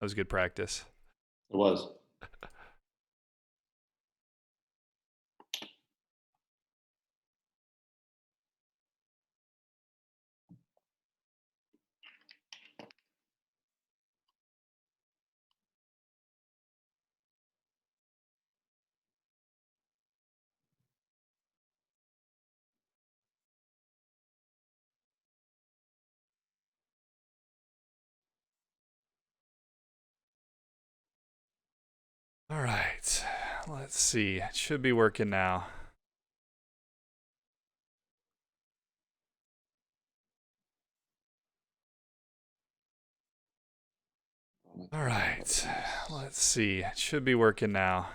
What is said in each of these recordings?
was good practice. It was. All right. Let's see. It should be working now. All right. Let's see. It should be working now.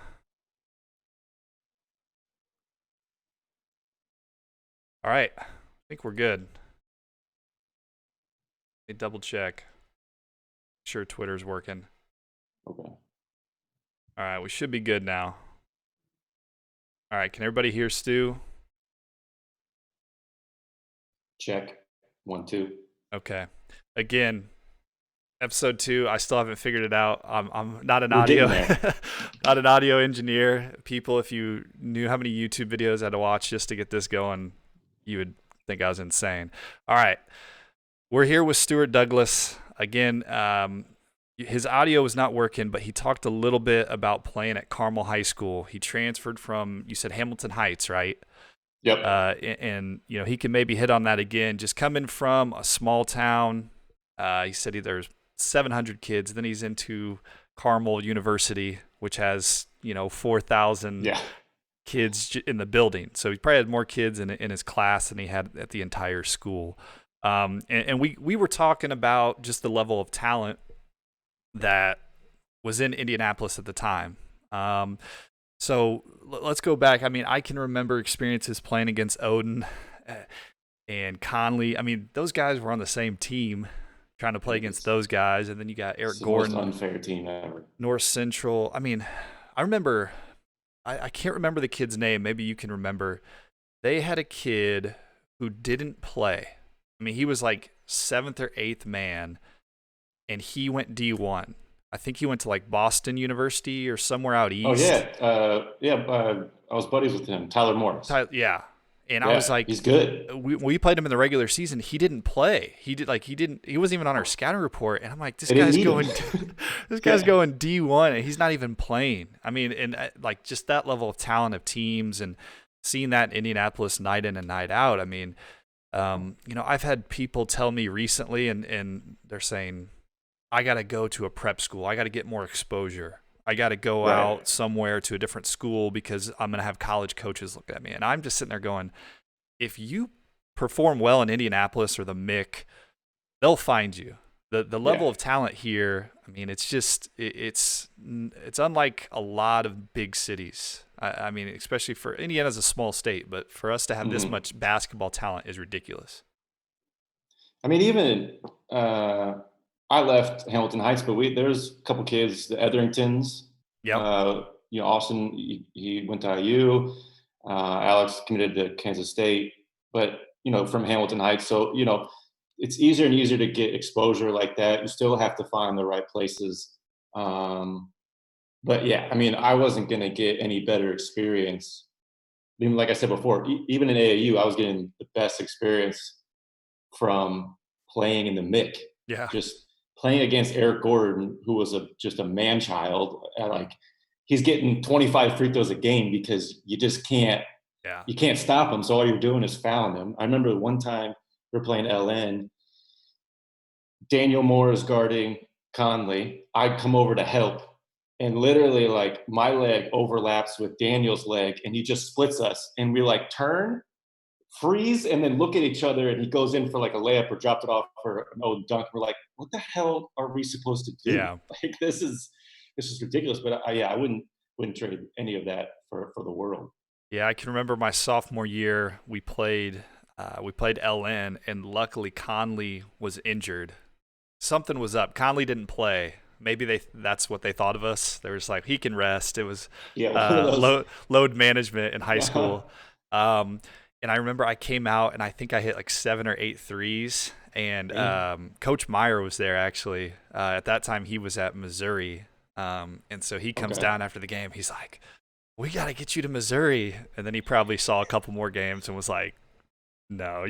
All right. I think we're good. Let me double check. Make sure Twitter's working. Okay. All right. We should be good now. All right. Can everybody hear Stu? Check. 1, 2. Okay. Again, episode 2. I still haven't figured it out. I'm not an We're audio, getting there. not an audio engineer. People, if you knew how many YouTube videos I had to watch just to get this going, you would think I was insane. All right. We're here with Stuart Douglass. Again, his audio was not working, but he talked a little bit about playing at Carmel High School. He transferred from, you said Hamilton Heights, right? Yep. And you know, he can maybe hit on that again. Just coming from a small town, he said there's 700 kids. Then he's into Carmel University, which has 4,000 Yeah. kids in the building. So he probably had more kids in his class than he had at the entire school. And we were talking about just the level of talent that was in Indianapolis at the time. So let's go back. I mean, I can remember experiences playing against Odin and Conley. I mean, those guys were on the same team trying to play against those guys. And then you got Eric It's the Gordon. most unfair team ever. North Central. I mean, I remember, I can't remember the kid's name. Maybe you can remember. They had a kid who didn't play. I mean, he was like 7th or 8th man, and he went D1. I think he went to like Boston University or somewhere out east. Oh, yeah. I was buddies with him, Tyler Morris. Yeah. And Yeah, I was like, he's good. we played him in the regular season. He didn't play. He wasn't even on our scouting report. And I'm like, this They didn't guy's need going, him. this guy's Yeah. going D1 and he's not even playing. I mean, and like just that level of talent of teams and seeing that in Indianapolis night in and night out. I mean, I've had people tell me recently and they're saying, I got to go to a prep school. I got to get more exposure. I got to go Right. out somewhere to a different school because I'm going to have college coaches look at me. And I'm just sitting there going, if you perform well in Indianapolis or the MIC, they'll find you. The level Yeah. of talent here, I mean, it's just it's unlike a lot of big cities. I mean, especially for Indiana's a small state, but for us to have this Mhm. much basketball talent is ridiculous. I mean, even I left Hamilton Heights, but there's a couple kids, the Etheringtons. Yep. Austin, he went to IU. Alex committed to Kansas State, but from Hamilton Heights. So it's easier and easier to get exposure like that. You still have to find the right places. But yeah, I mean, I wasn't going to get any better experience. I mean, like I said before, even in AAU, I was getting the best experience from playing in the MIC. Yeah. Just playing against Eric Gordon, who was just a man child. He's getting 25 free throws a game because you just can't Yeah. you can't stop him. So all you're doing is fouling him. I remember one time we were playing LN. Daniel Moore is guarding Conley. I come over to help, and literally, like, my leg overlaps with Daniel's leg, and he just splits us. And we like turn, freeze, and then look at each other. And he goes in for like a layup or dropped it off for an old dunk. We're like, what the hell are we supposed to do? Yeah. Like, this is ridiculous. But I wouldn't trade any of that for the world. Yeah, I can remember my sophomore year. We played LN, and luckily Conley was injured. Something was up. Conley didn't play. Maybe that's what they thought of us. They were just like, he can rest. It was Yeah, one of those. load management in high Uh-huh. school. And I remember I came out and I think I hit like 7 or 8 threes, and Really? Coach Meyer was there actually. At that time, he was at Missouri, and so he comes Okay. down after the game. He's like, "We got to get you to Missouri," and then he probably saw a couple more games and was like, "No,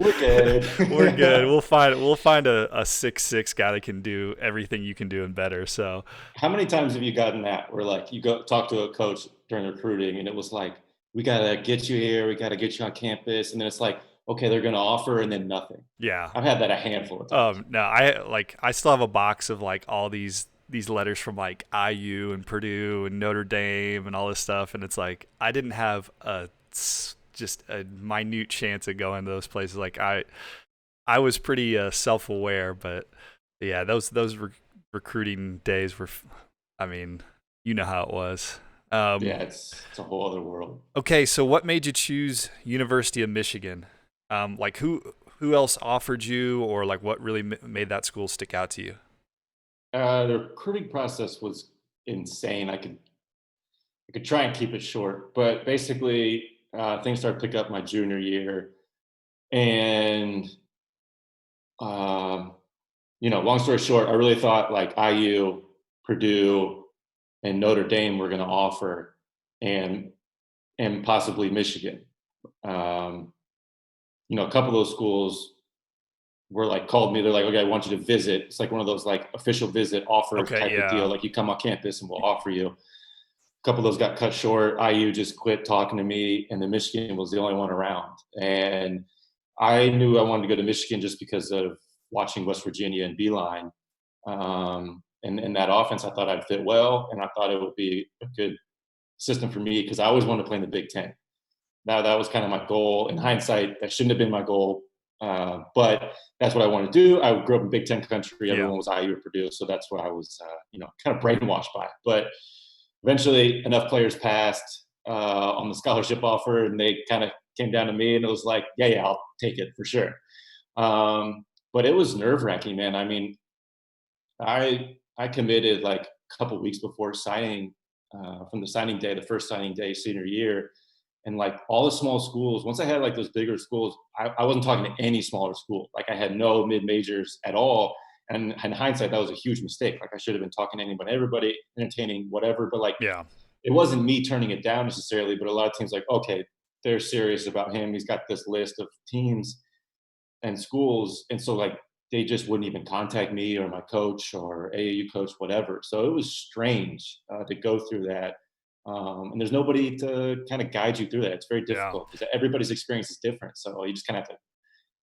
We're good. we're good. We'll find a 6'6" guy that can do everything you can do and better." So How many times have you gotten that where like you go talk to a coach during recruiting and it was like, we gotta get you here, we gotta get you on campus, and then it's like, okay, they're gonna offer and then nothing. yeah, I've had that a handful of times. no, I still have a box of like all these letters from like IU and Purdue and Notre Dame and all this stuff, and it's like I didn't have just a minute chance of going to those places. Like I was pretty self-aware, but yeah, those recruiting days were, I mean, you know how it was. Yeah, it's a whole other world. Okay, so what made you choose University of Michigan? Like who else offered you, or like what really made that school stick out to you? The recruiting process was insane. I could try and keep it short, but basically things started to pick up my junior year, and um, long story short, I really thought like IU, Purdue, and Notre Dame were going to offer, and possibly Michigan. Um, a couple of those schools were like called me. They're like, okay, I want you to visit. It's like one of those like official visit offers Okay, type of deal. yeah, Like you come on campus and we'll offer you. A couple of those got cut short. IU just quit talking to me, and then Michigan was the only one around. And I knew I wanted to go to Michigan just because of watching West Virginia and Beeline. And that offense, I thought I'd fit well, and I thought it would be a good system for me because I always wanted to play in the Big Ten. Now that was kind of my goal. In hindsight, that shouldn't have been my goal, but that's what I wanted to do. I grew up in Big Ten country. yeah, Everyone was IU or Purdue, so that's what I was, kind of brainwashed by. But eventually, enough players passed on the scholarship offer, and they kind of came down to me, and it was like, yeah, I'll take it for sure. But it was nerve wracking, man. I mean, I committed like a couple weeks before signing, from the signing day, the first signing day, senior year, and like all the small schools. Once I had like those bigger schools, I wasn't talking to any smaller school. Like I had no mid majors at all. And in hindsight, that was a huge mistake. Like I should have been talking to anybody, everybody, entertaining, whatever. But like yeah, it wasn't me turning it down necessarily. But a lot of teams like, okay, they're serious about him. He's got this list of teams and schools, and so like they just wouldn't even contact me or my coach or AAU coach, whatever. So it was strange to go through that, and there's nobody to kind of guide you through that. It's very yeah, difficult because everybody's experience is different. So you just kind of have to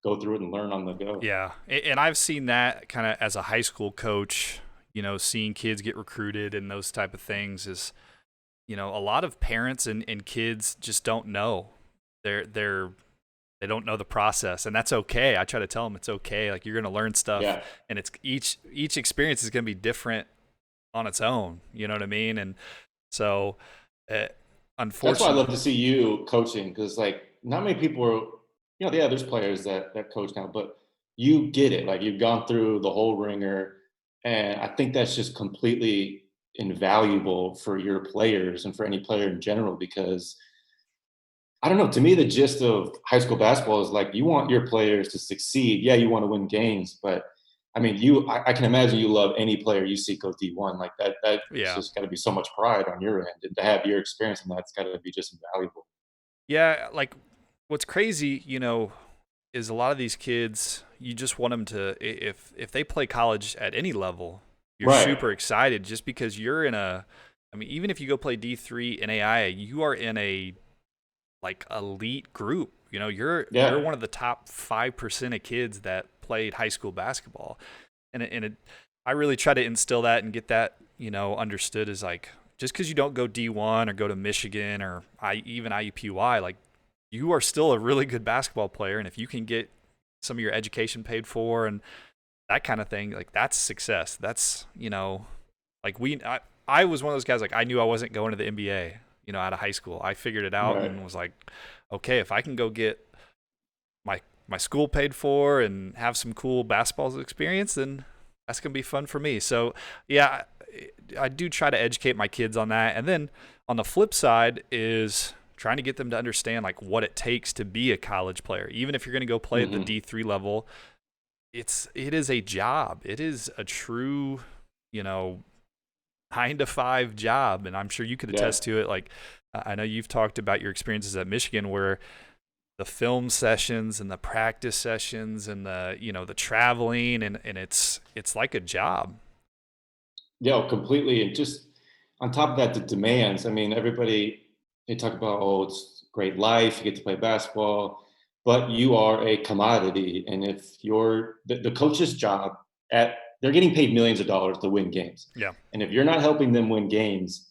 go through it and learn on the go. yeah. And I've seen that kind of as a high school coach. Seeing kids get recruited and those type of things is, a lot of parents and kids just don't know. They're they don't know the process, and that's okay. I try to tell them it's okay. Like you're gonna learn stuff, Yeah, and it's each experience is gonna be different on its own. You know what I mean? And so, uh, that's why I unfortunately, love to see you coaching because like not many people are, yeah, there's players that coach now, but you get it. Like you've gone through the whole ringer, and I think that's just completely invaluable for your players and for any player in general because I don't know. To me, the gist of high school basketball is like you want your players to succeed. Yeah, you want to win games, but I mean, I can imagine you love any player you see go D1 like that. That's yeah, just got to be so much pride on your end, and to have your experience in that's got to be just invaluable. yeah. Like what's crazy, is a lot of these kids. You just want them to, if they play college at any level, you're Right. super excited just because you're in a. I mean, even if you go play D3 NAIA, you are in a like elite group. You're Yeah. one of the top 5% of kids that played high school basketball, I really try to instill that and get that understood as like just because you don't go D1 or go to Michigan or even IUPUI, like you are still a really good basketball player, and if you can get some of your education paid for and that kind of thing, like that's success. That's like I was one of those guys like I knew I wasn't going to the NBA, out of high school. I figured it out Right. and was like, okay, if I can go get my school paid for and have some cool basketball experience, then that's gonna be fun for me. So yeah, I do try to educate my kids on that. And then on the flip side is trying to get them to understand like what it takes to be a college player. Even if you're gonna go play at the Hmm. D3 level, it is a job. It is a true, you know, 9 to 5 job, and I'm sure you could Yeah. attest to it. Like, I know you've talked about your experiences at Michigan, where the film sessions and the practice sessions and the, you know, the traveling, and it's like a job. Yeah, completely. And just on top of that, the demands. I mean, everybody, they talk about, oh, it's great life, you get to play basketball, but you are a commodity. And if you're the coach's job at, they're getting paid millions of dollars to win games. Yeah. And if you're not helping them win games,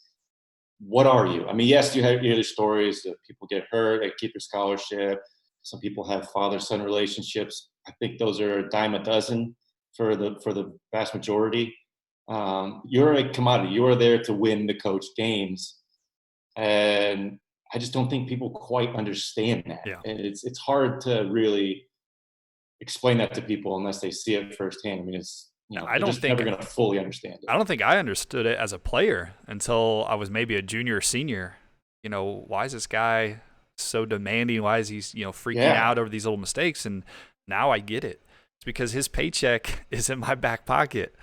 what are you? I mean, yes, you hear the stories that people get hurt, they keep your scholarship. Some people have father-son relationships. I think those are a dime a dozen for the vast majority. You're a commodity. You are there to win the coach games, and I just don't think people quite understand that. Yeah. And it's hard to really explain that to people unless they see it firsthand. I mean, it's I they're don't just never think going to fully understand it. I don't think I understood it as a player until I was maybe a junior or senior. You know, why is this guy so demanding? Why is he, you know, freaking Yeah. out over these little mistakes? And now I get it. It's because his paycheck is in my back pocket.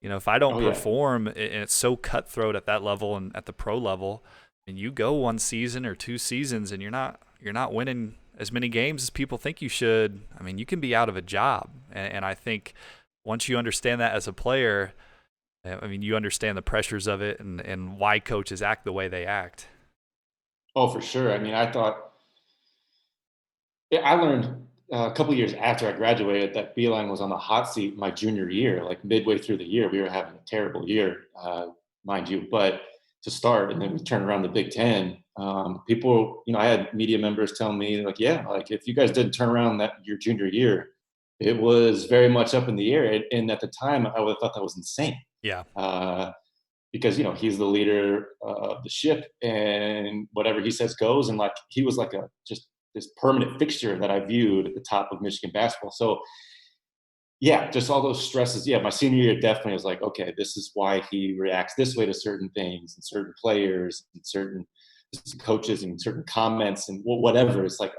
You know, if I don't Oh yeah. perform, and it's so cutthroat at that level and at the pro level, and you go 1 season or 2 seasons and you're not winning as many games as people think you should, I mean, you can be out of a job. And I think once you understand that as a player, I mean, you understand the pressures of it, and why coaches act the way they act. Oh, for sure. I mean, I thought yeah, I learned a couple years after I graduated that Beeline was on the hot seat my junior year. Like midway through the year, we were having a terrible year, mind you. But to start, and then we turned around the Big Ten. People, I had media members telling me like, yeah, like if you guys didn't turn around that your junior year, it was very much up in the air. And at the time, I would have thought that was insane. Yeah. Uh, because he's the leader of the ship, and whatever he says goes. And like he was like a just this permanent fixture that I viewed at the top of Michigan basketball. So yeah, just all those stresses. Yeah, my senior year definitely was like, okay, this is why he reacts this way to certain things and certain players and certain coaches and certain comments and whatever. It's like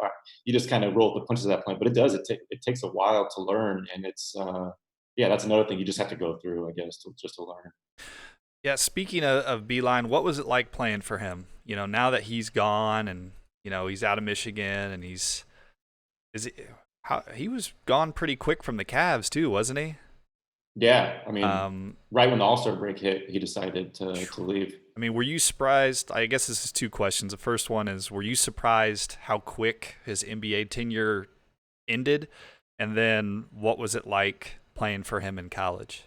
you just kind of roll the punches at that point, but it does. It takes a while to learn, and it's yeah, that's another thing you just have to go through, I guess, to learn. Yeah. Speaking of Beeline, what was it like playing for him? You know, now that he's gone and, you know, he's out of Michigan and is it, he was gone pretty quick from the Cavs too, wasn't he? Yeah, I mean, Um, right when the All Star break hit, he decided to leave. I mean, were you surprised? I guess this is two questions. The first one is, were you surprised how quick his NBA tenure ended? And then what was it like playing for him in college?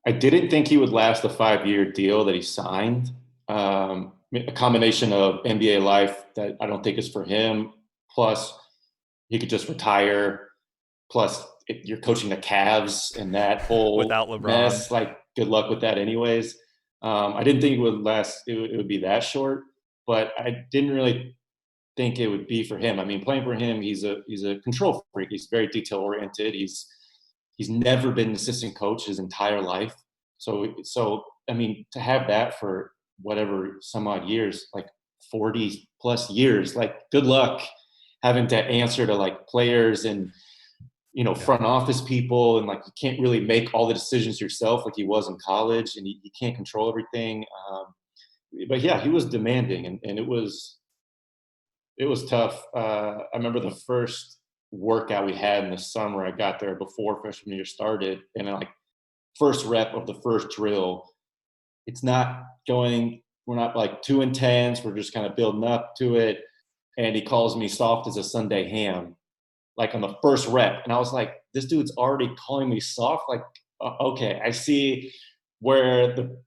I didn't think he would last the 5 year deal that he signed. A combination of NBA life that I don't think is for him, plus he could just retire. Plus, you're coaching the Cavs and that whole Without LeBron? mess. Like, good luck with that, anyways. I didn't think it would last. It would be that short, but I didn't really think it would be for him. I mean, playing for him, he's a control freak. He's very detail oriented. He's never been an assistant coach his entire life. So I mean, to have that for whatever some odd years, like 40 plus years, like good luck having to answer to like players and Yeah. front office people, and like you can't really make all the decisions yourself like he was in college, and you can't control everything. But yeah, he was demanding, and it was tough. I remember the first workout we had in the summer. I got there before freshman year started, and like first rep of the first drill, it's not going. We're not like too intense. We're just kind of building up to it. And he calls me soft as a Sunday ham, like on the first rep, and I was like, this dude's already calling me soft. Like, okay, I see where the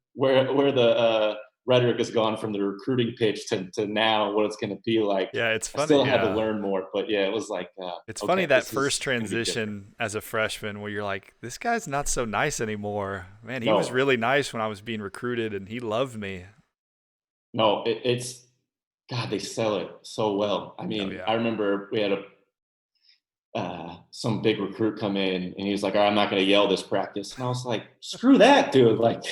rhetoric has gone from the recruiting pitch to now what it's going to be like. Yeah, it's I funny. still had to Yeah. learn more, but yeah, it was like, It's funny okay, that this first is going to be different. transition as a freshman where you're like, this guy's not so nice anymore. Man, he was No, really nice when I was being recruited and he loved me. no, it's God. They sell it so well. I Oh, mean, yeah. I remember we had some big recruit come in, and he was like, "All right, I'm not going to yell this practice," and I was like, "Screw that, dude! Like,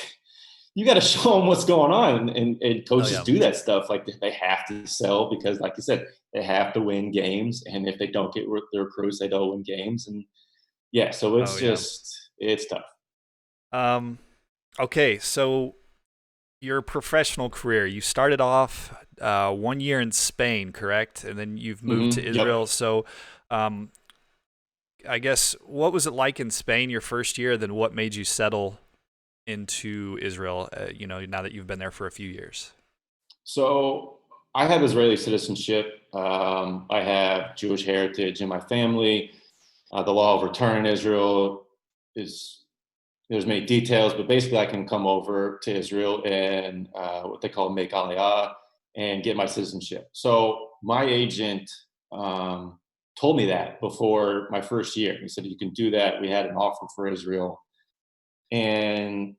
you got to show them what's going on." And Oh, coaches yeah. do that stuff. Like they have to sell because, like you said, they have to win games. And if they don't get the recruits, they don't win games. And Yeah, so Oh it's yeah. just it's tough. Um, okay, so your professional career, you started off 1 year in Spain, correct? And then you've moved to Israel. Yep. So, um, I guess what was it like in Spain your first year? Then what made you settle into Israel? Now that you've been there for a few years. So I have Israeli citizenship. I have Jewish heritage in my family. The law of return in Israel is there's many details, but basically I can come over to Israel and what they call make aliyah and get my citizenship. So my agent um, told me that before my first year. He said you can do that. We had an offer for Israel, and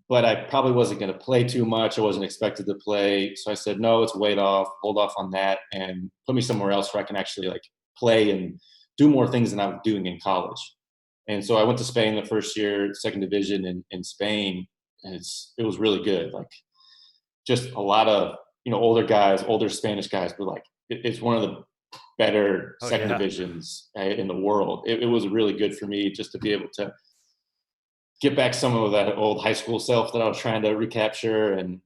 but I probably wasn't going to play too much. I wasn't expected to play, so I said no. Let's wait off, hold off on that, and put me somewhere else where I can actually like play and do more things than I was doing in college. And so I went to Spain the first year, second division in Spain. And it was really good. Like just a lot of older guys, older Spanish guys, but like it's one of the better Oh second yeah, divisions in the world. It was really good for me just to be able to get back some of that old high school self that I was trying to recapture and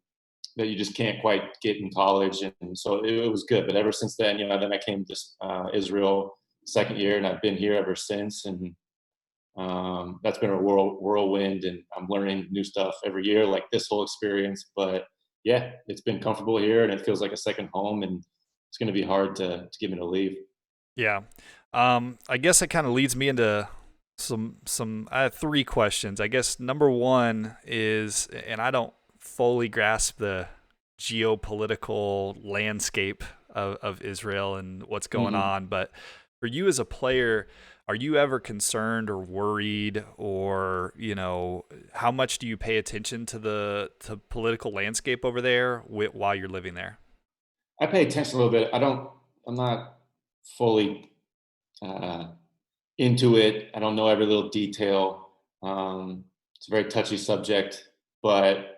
that you just can't quite get in college. And so it was good. But ever since then, then I came to Israel second year, and I've been here ever since. And that's been a whirlwind, and I'm learning new stuff every year, like this whole experience. But yeah, it's been comfortable here, and it feels like a second home, and it's going to be hard to get me to leave. yeah. I guess it kind of leads me into some. I have three questions. I guess number one is, and I don't fully grasp the geopolitical landscape of Israel and what's going Hmm. on, but for you as a player, are you ever concerned or worried, or how much do you pay attention to the political landscape over there while you're living there? I pay attention a little bit. I'm not fully uh, into it. I don't know every little detail. It's a very touchy subject, but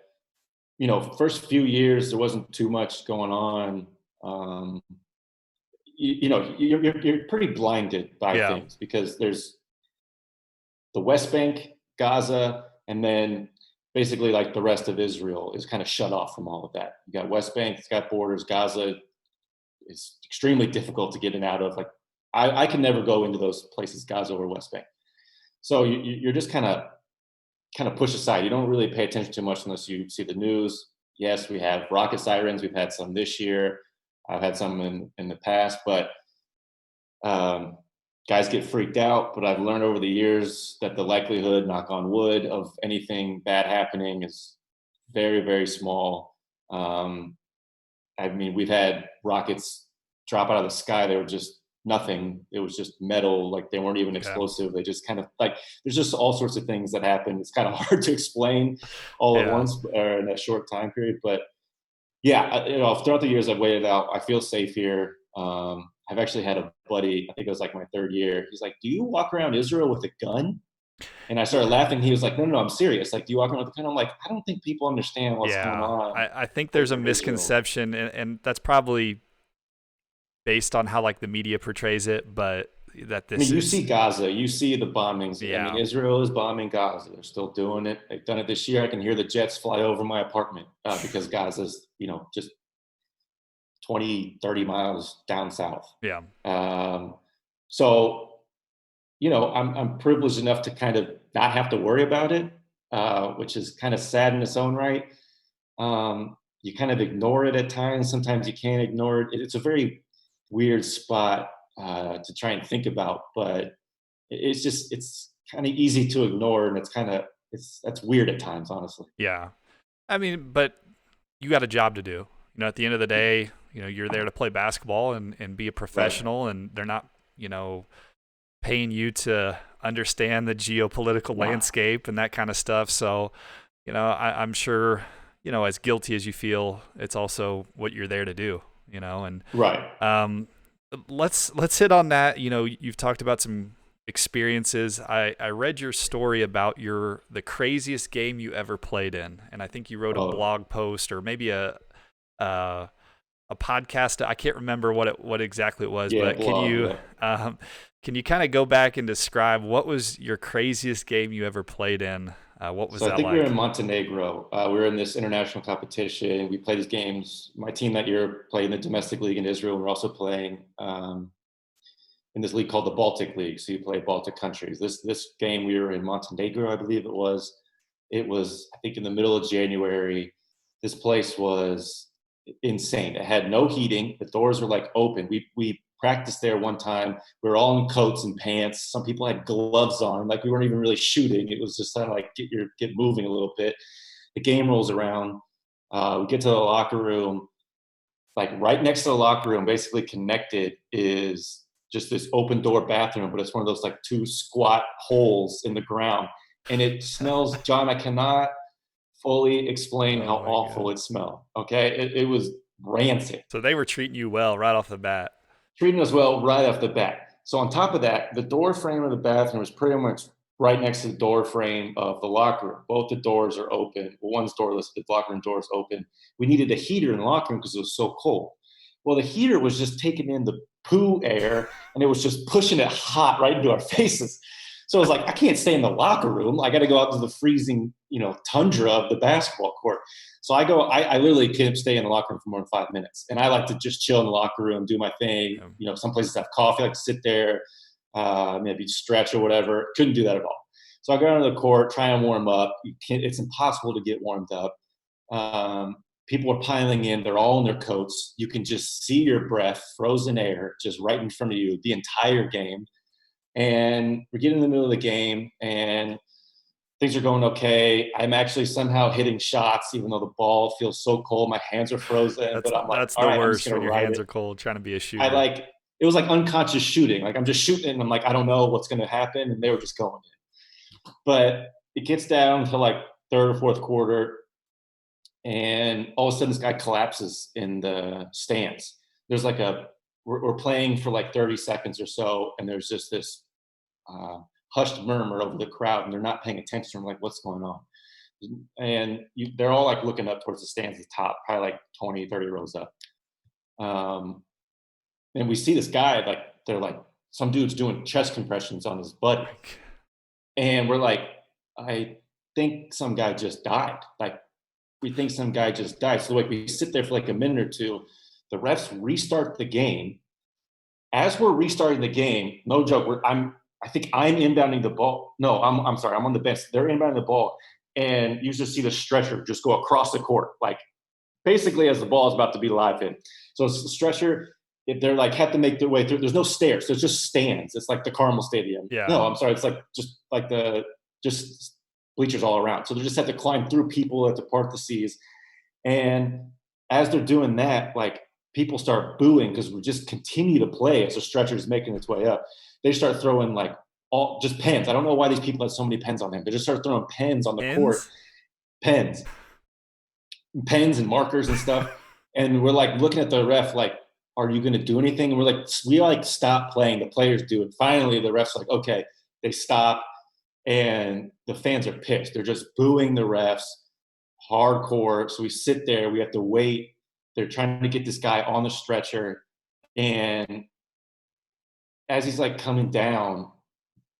first few years there wasn't too much going on. Um, you're pretty blinded by Yeah. things because there's the West Bank, Gaza, and then basically like the rest of Israel is kind of shut off from all of that. You got West Bank, it's got borders. Gaza is extremely difficult to get in out of. Like I can never go into those places, Gaza or West Bank. So you're just kind of pushed aside. You don't really pay attention too much unless you see the news. Yes, we have rocket sirens. We've had some this year. I've had some in the past, but um, guys get freaked out. But I've learned over the years that the likelihood, knock on wood, of anything bad happening is very, very small. Um, I mean, we've had rockets drop out of the sky. They were just nothing. It was just metal. Like they weren't even Yeah. explosive. They just kind of like there's just all sorts of things that happen. It's kind of hard to explain all at Yeah. once or in a short time period. But yeah, throughout the years I've waited out. I feel safe here. I've actually had a buddy. I think it was like my third year. He's like, "Do you walk around Israel with a gun?" And I started laughing. He was like, "No, no, no, I'm serious. Like, do you walk around with a gun?" I'm like, "I don't think people understand what's going Yeah, on I think there's a over Israel." misconception, and that's probably based on how like the media portrays it, but that I mean, this you is see Gaza, you see the bombings. I mean, yeah, Israel is bombing Gaza. They're still doing it. They've done it this year. I can hear the jets fly over my apartment because Gaza's, just 20, 30 miles down south. yeah, Um, so, I'm privileged enough to kind of not have to worry about it, which is kind of sad in its own right. You kind of ignore it at times. Sometimes you can't ignore it. It's a very weird spot to try and think about, but it's kind of easy to ignore, and that's weird at times, honestly. yeah. I mean, but you got a job to do. At the end of the day, you're there to play basketball and be a Right. professional, and they're not, paying you to understand the geopolitical No. landscape and that kind of stuff. So, I'm sure, as guilty as you feel, it's also what you're there to do. And Right. Um, let's hit on that. You've talked about some experiences. I read your story about the craziest game you ever played in, and I think you wrote a Oh, blog post or maybe a a podcast. I can't remember what exactly it was, Yeah, but blog. Yeah. can you kind of go back and describe what was your craziest game you ever played in? What was So I that think we were in like? Montenegro. We were in this international competition. We played these games. My team that year played in the domestic league in Israel. We're also playing in this league called the Baltic League. So you play Baltic countries. This game we were in Montenegro, I believe it was. It was, I think, in the middle of January. This place was insane. It had no heating. The doors were like open. We practiced there one time. We were all in coats and pants. Some people had gloves on. Like we weren't even really shooting. It was just kind of like get moving a little bit. The game rolls around. We get to the locker room. Like right next to the locker room, basically connected, is just this open door bathroom, but it's one of those like two squat holes in the ground. And it smells, John, I cannot fully explain how Oh my awful god! it smelled. Okay. It was rancid, So they were treating you well right off the bat. treating us well right off the bat. So on top of that, the door frame of the bathroom is pretty much right next to the door frame of the locker room. Both the doors are open. Well, one's doorless, the locker room door is open. We needed a heater in the locker room because it was so cold. Well, the heater was just taking in the poo air and it was just pushing it hot right into our faces. So I was like, I can't stay in the locker room. I got to go out to the freezing, tundra of the basketball court. So I literally can't stay in the locker room for more than 5 minutes. And I like to just chill in the locker room, do my thing. Um, Some places have coffee. I like to sit there, maybe stretch or whatever. Couldn't do that at all. So I go onto the court, try and warm up. It's impossible to get warmed up. People are piling in. They're all in their coats. You can just see your breath, frozen air, just right in front of you the entire game. And we're getting in the middle of the game, and things are going okay. I'm actually somehow hitting shots, even though the ball feels so cold. My hands are frozen, that's but I'm like, that's all the right, I'm just worst gonna when your ride hands it. are cold trying to be a I shooter. like it was like unconscious shooting. Like I'm just shooting, and I'm like, I don't know what's gonna happen, and they were just going in. But it gets down to like third or fourth quarter, and all of a sudden this guy collapses in the stands. There's like we're playing for like 30 seconds or so, and there's just this uh, hushed murmur over the crowd, and they're not paying attention. I'm like, what's going on? And they're all like looking up towards the stands at the top, probably like 20, 30 rows up. Um, and we see this guy, like, they're like, some dude's doing chest compressions on his buddy. Like, And we're like, I think some guy just died. Like, we think some guy just died. So like we sit there for like a minute or two. The refs restart the game. As we're restarting the game, no joke, I think I'm inbounding the ball. No, I'm sorry, I'm on the bench. They're inbounding the ball, and you just see the stretcher just go across the court, like basically as the ball is about to be live hit. So it's the stretcher. If they're like have to make their way through, there's no stairs. So it's just stands. It's like the Carmel Stadium. yeah. No, I'm sorry. It's like just like the just bleachers all around. So they just have to climb through people at the part the seas. And as they're doing that, like people start booing because we just continue to play as the stretcher is making its way up. They start throwing like all just pens. I don't know why these people have so many pens on them. They just start throwing pens on the court, Ends? pens, pens and markers and stuff. And we're like looking at the ref, like, are you going to do anything? And we like stop playing. The players do. And finally, the ref's like, okay, they stop. And the fans are pissed. They're just booing the refs hardcore. So we sit there. We have to wait. They're trying to get this guy on the stretcher. And as he's like coming down,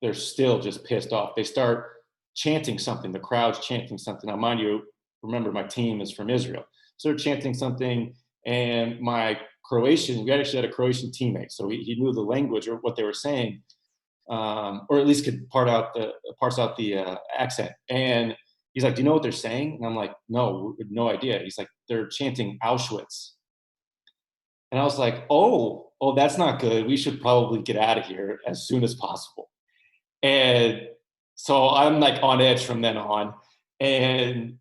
they're still just pissed off. They start chanting something. The crowd's chanting something. Now, mind you, remember my team is from Israel. So they're chanting something. And my we actually had a Croatian teammate. So he knew the language or what they were saying, or at least could parse out the accent. And he's like, "Do you know what they're saying?" And I'm like, "No idea." He's like, "They're chanting Auschwitz." And I was like, "Oh, that's not good. We should probably get out of here as soon as possible." And so I'm like on edge from then on. And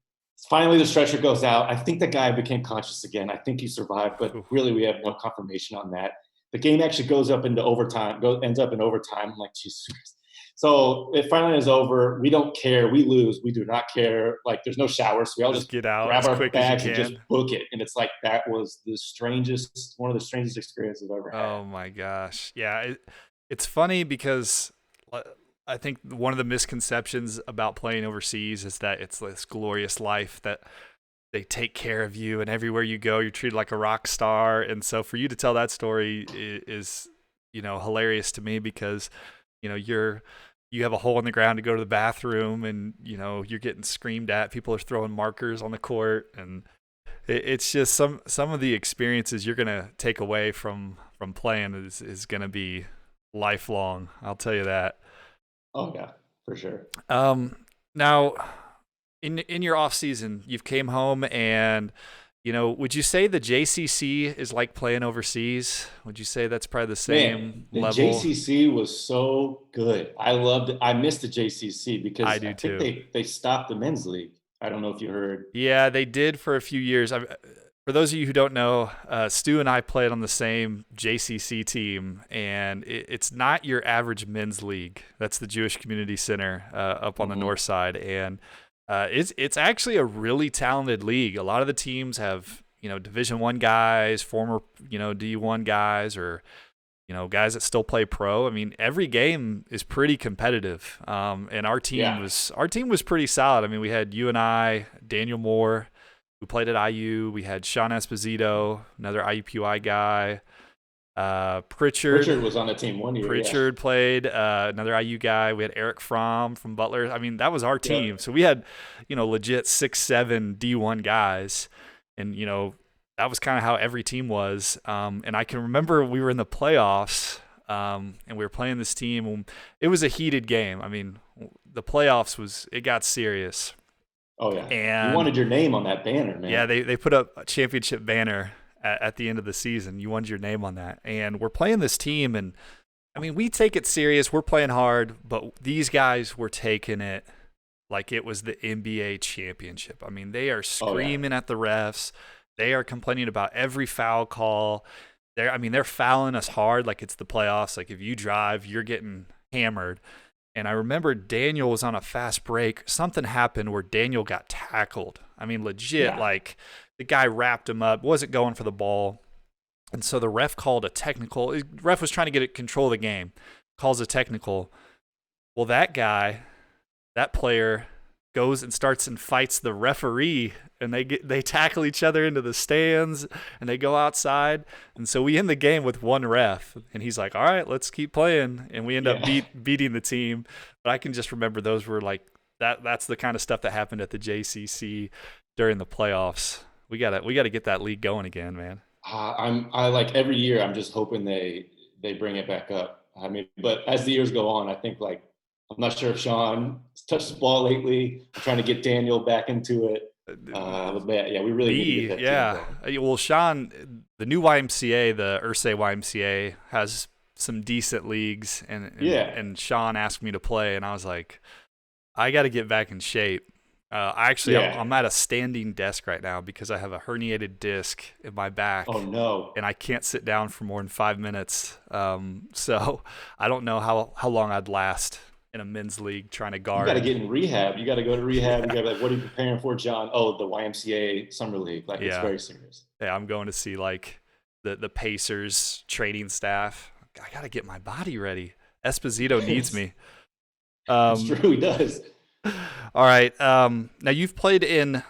finally, the stretcher goes out. I think the guy became conscious again. I think he survived, but really, we have no confirmation on that. The game actually goes up into overtime, ends up in overtime. I'm like, Jesus Christ. So it finally is over. We don't care. We lose. We do not care. Like, there's no showers. So we all Just just get out grab as our quick as you bags and just can. book it. And it's like, that was one of the strangest experiences I've ever had. Oh my gosh. Yeah, it's funny because I think one of the misconceptions about playing overseas is that it's this glorious life that they take care of you, and everywhere you go, you're treated like a rock star. And so for you to tell that story is hilarious to me because you have a hole in the ground to go to the bathroom, and you're getting screamed at. People are throwing markers on the court, and it's just some of the experiences you're gonna take away from playing is gonna be lifelong. I'll tell you that. Oh yeah, for sure. Now in your off season, you've came home, and would you say the JCC is like playing overseas? Would you say that's probably the same Man, the level? JCC was so good. I loved it. I missed the JCC I because do I think too. they stopped the men's league. I don't know if you heard. Yeah, they did for a few years. For those of you who don't know, Stu and I played on the same JCC team, and it's not your average men's league. That's the Jewish Community Center up on the Hmm. north side, and it's actually a really talented league. A lot of the teams have Division 1 guys, former D1 guys, or guys that still play pro. I mean, every game is pretty competitive. And Yeah, our team was pretty solid. I mean, we had you and I, Daniel Moore, who played at IU. We had Sean Esposito, another IUPUI guy. Pritchard. Pritchard was on the team 1 year. Yeah, Pritchard played another IU guy. We had Eric Fromm from Butler. I mean, that was our team. yep. So we had, legit 6, 7 D1 guys, and that was kind of how every team was. And I can remember we were in the playoffs, and we were playing this team. It was a heated game. I mean, the playoffs it got serious, Oh yeah. You and wanted your name on that banner, yeah, man. they put up a championship banner at the end of the season. You wanted your name on that, and we're playing this team, and I mean, we take it serious. We're playing hard, but these guys were taking it like it was the NBA championship. I mean, they are Oh yeah. screaming at the refs. They are complaining about every foul call. They're fouling us hard like it's the playoffs. Like if you drive, you're getting hammered. And I remember Daniel was on a fast break. Something happened where Daniel got tackled. I mean, legit, Yeah. like the guy wrapped him up, wasn't going for the ball. And so the ref called a technical. The ref was trying to get control of the game, calls a technical. Well, that player goes and starts and fights the referee, and they tackle each other into the stands, and they go outside. And so we end the game with one ref, and he's like, all right, let's keep playing. And we end up Yeah. beating the team. But I can just remember those were like that's the kind of stuff that happened at the JCC during the playoffs. We gotta get that league going again, man. I like every year. I'm just hoping they bring it back up. I mean, but as the years go on, I think like I'm not sure if Sean touched the ball lately. I'm trying to get Daniel back into it. But yeah, we really need to get that team Yeah. going. Well, Sean, the new YMCA, the Ursay YMCA, has some decent leagues, Yeah, and Sean asked me to play, and I was like, I got to get back in shape. yeah. I'm at a standing desk right now because I have a herniated disc in my Oh back, no, and I can't sit down for more than 5 minutes. So I don't know how long I'd last in a men's league trying to you got to guard. get in rehab. You got to go to rehab. You Yeah, got to be like, what are you preparing for, John? Oh, the YMCA summer league. Like it's yeah, very serious. yeah. I'm going to see like the Pacers training staff. I got to get my body ready. Esposito needs it's, me. it's Um, true. He does. all right. Now you've played in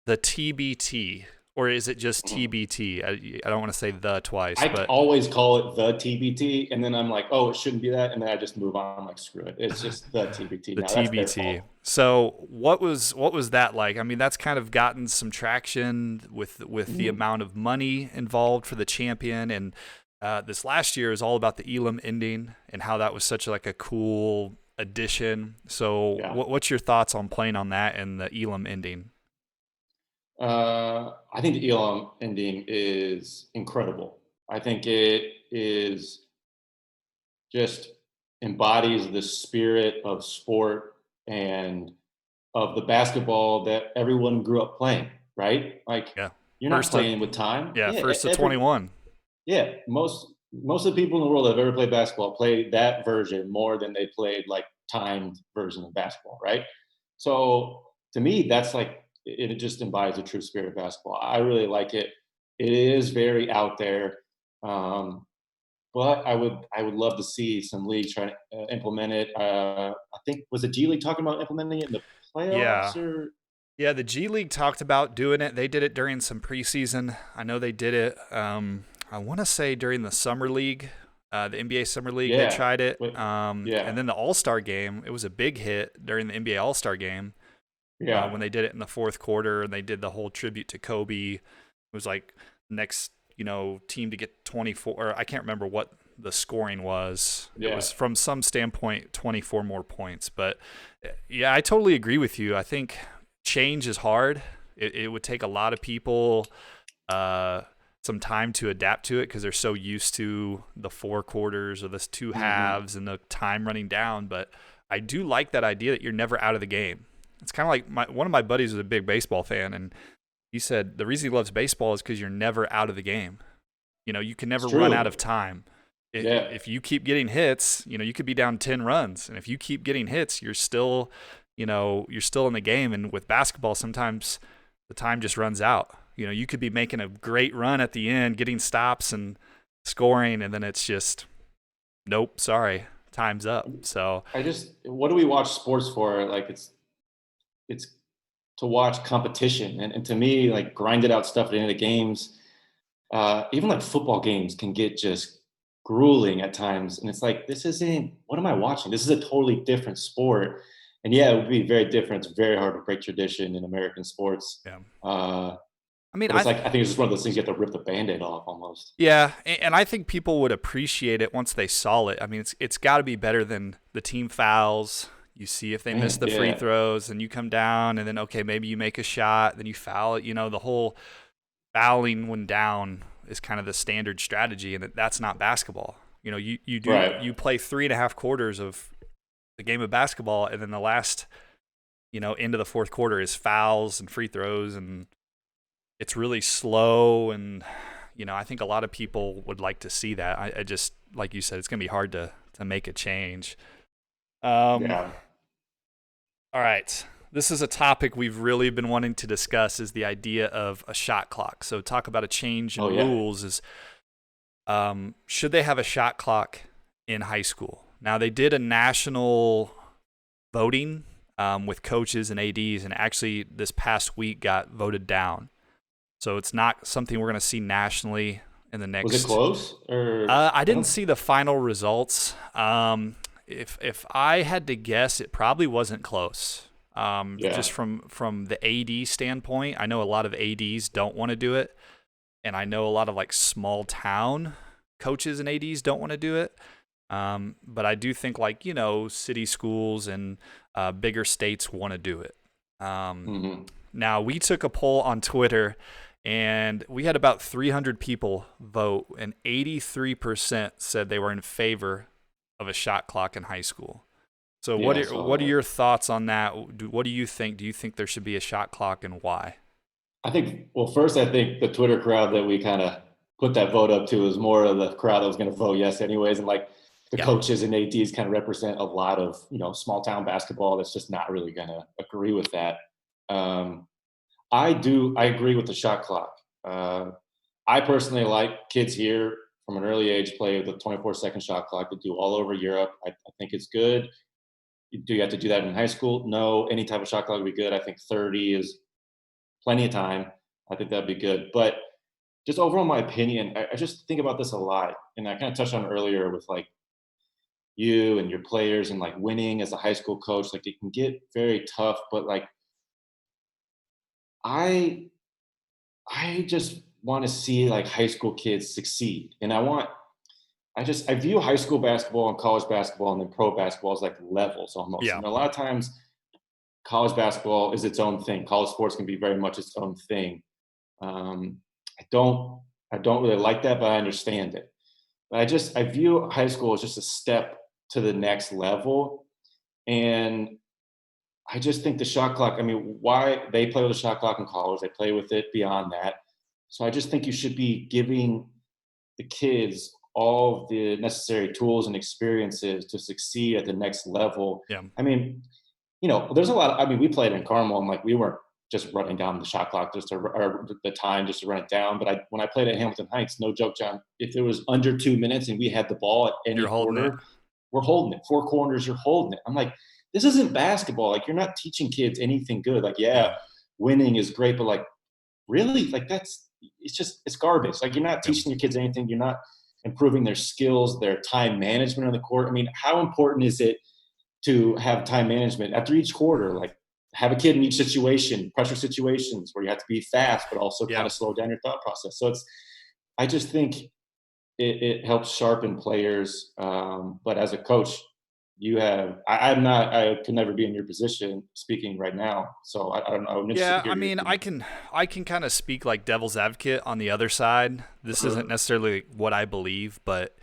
the TBT, or is it just Mhm. TBT? I don't want to say the twice, I but always call it the TBT, and then I'm like, oh, it shouldn't be that, and then I just move on. I'm like, screw it. It's just the TBT the now. That's their TBT. fault. So what was that like? I mean, that's kind of gotten some traction with the Mhm. amount of money involved for the champion, and this last year is all about the Elam ending and how that was such like a cool addition. So Yeah. what's your thoughts on playing on that and the Elam ending? I think the Elon ending is incredible. I think it is just embodies the spirit of sport and of the basketball that everyone grew up playing, right? Like Yeah, you're not first to playing with time. yeah, Yeah, first to every 21. yeah, most of the people in the world that have ever played basketball play that version more than they played like timed version of basketball, right? So to me, that's like it just embodies the true spirit of basketball. I really like it. It is very out there, but I would love to see some leagues try to implement it. I think was the G League talking about implementing it in the Yeah, playoffs or Yeah, the G League talked about doing it. They did it during some preseason. I know they did it. I want to say during the summer league, the NBA summer league, they Yeah. tried it. Wait, And yeah. then the All Star game, it was a big hit during the NBA All Star game Yeah. when they did it in the fourth quarter, and they did the whole tribute to Kobe. It was like next, team to get 24. Or I can't remember what the scoring was. It Yeah. was from some standpoint 24 more points. But yeah, I totally agree with you. I think change is hard. It would take a lot of people uh, some time to adapt to it because they're so used to the four quarters or the two Hmm. halves and the time running down. But I do like that idea that you're never out of the game. It's kind of like one of my buddies was a big baseball fan, and he said the reason he loves baseball is because you're never out of the game. You can It's never run out of true. time. Yeah. If you keep getting hits, you could be down 10 runs. And if you keep getting hits, you're still in the game. And with basketball, sometimes the time just runs out. You could be making a great run at the end, getting stops and scoring, and then it's just, nope, sorry, time's up. So, What do we watch sports for? Like it's to watch competition. And to me, like grinded out stuff at the end of the games, even like football games can get just grueling at times. And it's like, this isn't, what am I watching? This is a totally different sport. And yeah, it would be very different. It's very hard to break tradition in American sports. yeah. Uh, I mean, but it's like, I think it's just one of those things you have to rip the Band-Aid off almost. yeah, and I think people would appreciate it once they saw it. I mean, it's got to be better than the team fouls. You see if they miss Man, the free yeah. throws, and you come down, and then okay, maybe you make a shot, then you foul it. The whole fouling when down is kind of the standard strategy, and that's not basketball. You Right. play 3.5 quarters of the game of basketball, and then the last end of the fourth quarter is fouls and free throws, and it's really slow. And I think a lot of people would like to see that. I just, like you said, it's going to be hard to make a change. um Yeah. all right, this is a topic we've really been wanting to discuss, is the idea of a shot clock. So talk about a change Oh in yeah. rules is, should they have a shot clock in high school? Now, they did a national voting with coaches and ads, and actually this past week got voted down. So it's not something we're going to see nationally in the Was it next. close or I I didn't don't? see the final results. If I had to guess, it probably wasn't close. Just Yeah. from the AD standpoint, I know a lot of ads don't want to do it, and I know a lot of like small town coaches and ads don't want to do it. But I do think like city schools and bigger states want to do it. Um, Hmm. Now, we took a poll on Twitter, and we had about 300 people vote, and 83% said they were in favor of a shot clock in high school. So, Yeah, I saw what are that. your thoughts on that? What do you think? Do you think there should be a shot clock, and why? I think, well, first, I think the Twitter crowd that we kind of put that vote up to is more of the crowd that was going to vote yes, anyways. And like the Yeah, coaches and ADs kind of represent a lot of, small town basketball that's just not really going to agree with that. Um, I agree with the shot clock. Uh, I personally like kids here from an early age play with a 24-second shot clock to do all over Europe. I think it's good. Do you have to do that in high school? No, any type of shot clock would be good. I think 30 is plenty of time. I think that'd be good. But just overall, my opinion, I just think about this a lot. And I kind of touched on it earlier with like you and your players and like winning as a high school coach. Like it can get very tough, but like I I just want to see like high school kids succeed. And I view high school basketball and college basketball and then pro basketball as like levels almost. yeah, And a lot of times college basketball is its own thing. College sports can be very much its own thing. Um, I don't I don't really like that, but I understand it. But I view high school as just a step to the next level. And I just think the shot clock, I mean, why they play with the shot clock in college, they play with it beyond that. So I just think you should be giving the kids all the necessary tools and experiences to succeed at the next level. yeah. I mean, there's a lot I mean, we played in Carmel and like we weren't just running down the shot clock just to, or the time just to run it down. But when I played at Hamilton Heights, no joke, John, if it was under 2 minutes and we had the ball at You're any holding it. quarter, we're holding it. Four corners, you're holding it. I'm like, this isn't basketball. Like, you're not teaching kids anything good. Like, Yeah, yeah, winning is great, but like really, like it's garbage. Like you're not Yep. teaching your kids anything. You're not improving their skills, their time management on the court. I mean, how important is it to have time management after each quarter? Like have a kid in each situation, pressure situations where you have to be fast, but also kind Yeah. of slow down your thought process. So I just think it helps sharpen players. But as a coach, I could never be in your position speaking right now. So I don't know. I'm interested to Yeah, hear I your mean, opinion. I can kind of speak like devil's advocate on the other side. This isn't Uh-huh. necessarily what I believe, but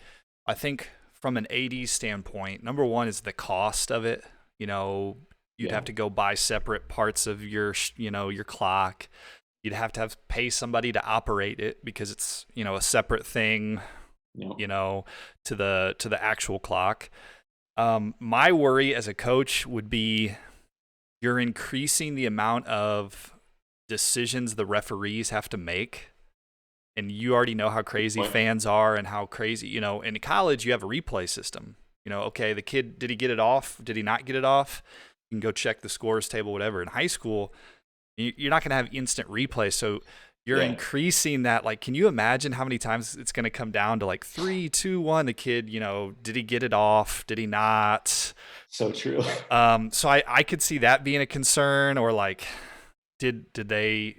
I think from an AD standpoint, number one is the cost of it. You know, you'd have Yeah. to go buy separate parts of your, your clock. You'd have to pay somebody to operate it because it's, a separate thing, Yeah. to the actual clock. My worry as a coach would be you're increasing the amount of decisions the referees have to make. And you already know how crazy What? fans are and how crazy, in college, you have a replay system. Okay, the kid, did he get it off? Did he not get it off? You can go check the scores table, whatever. In high school, you're not going to have instant replay. So you're Yeah. increasing that. Like, can you imagine how many times it's going to come down to like 3, 2, 1? The kid, did he get it off? Did he not? So true. So I could see that being a concern, or like, did they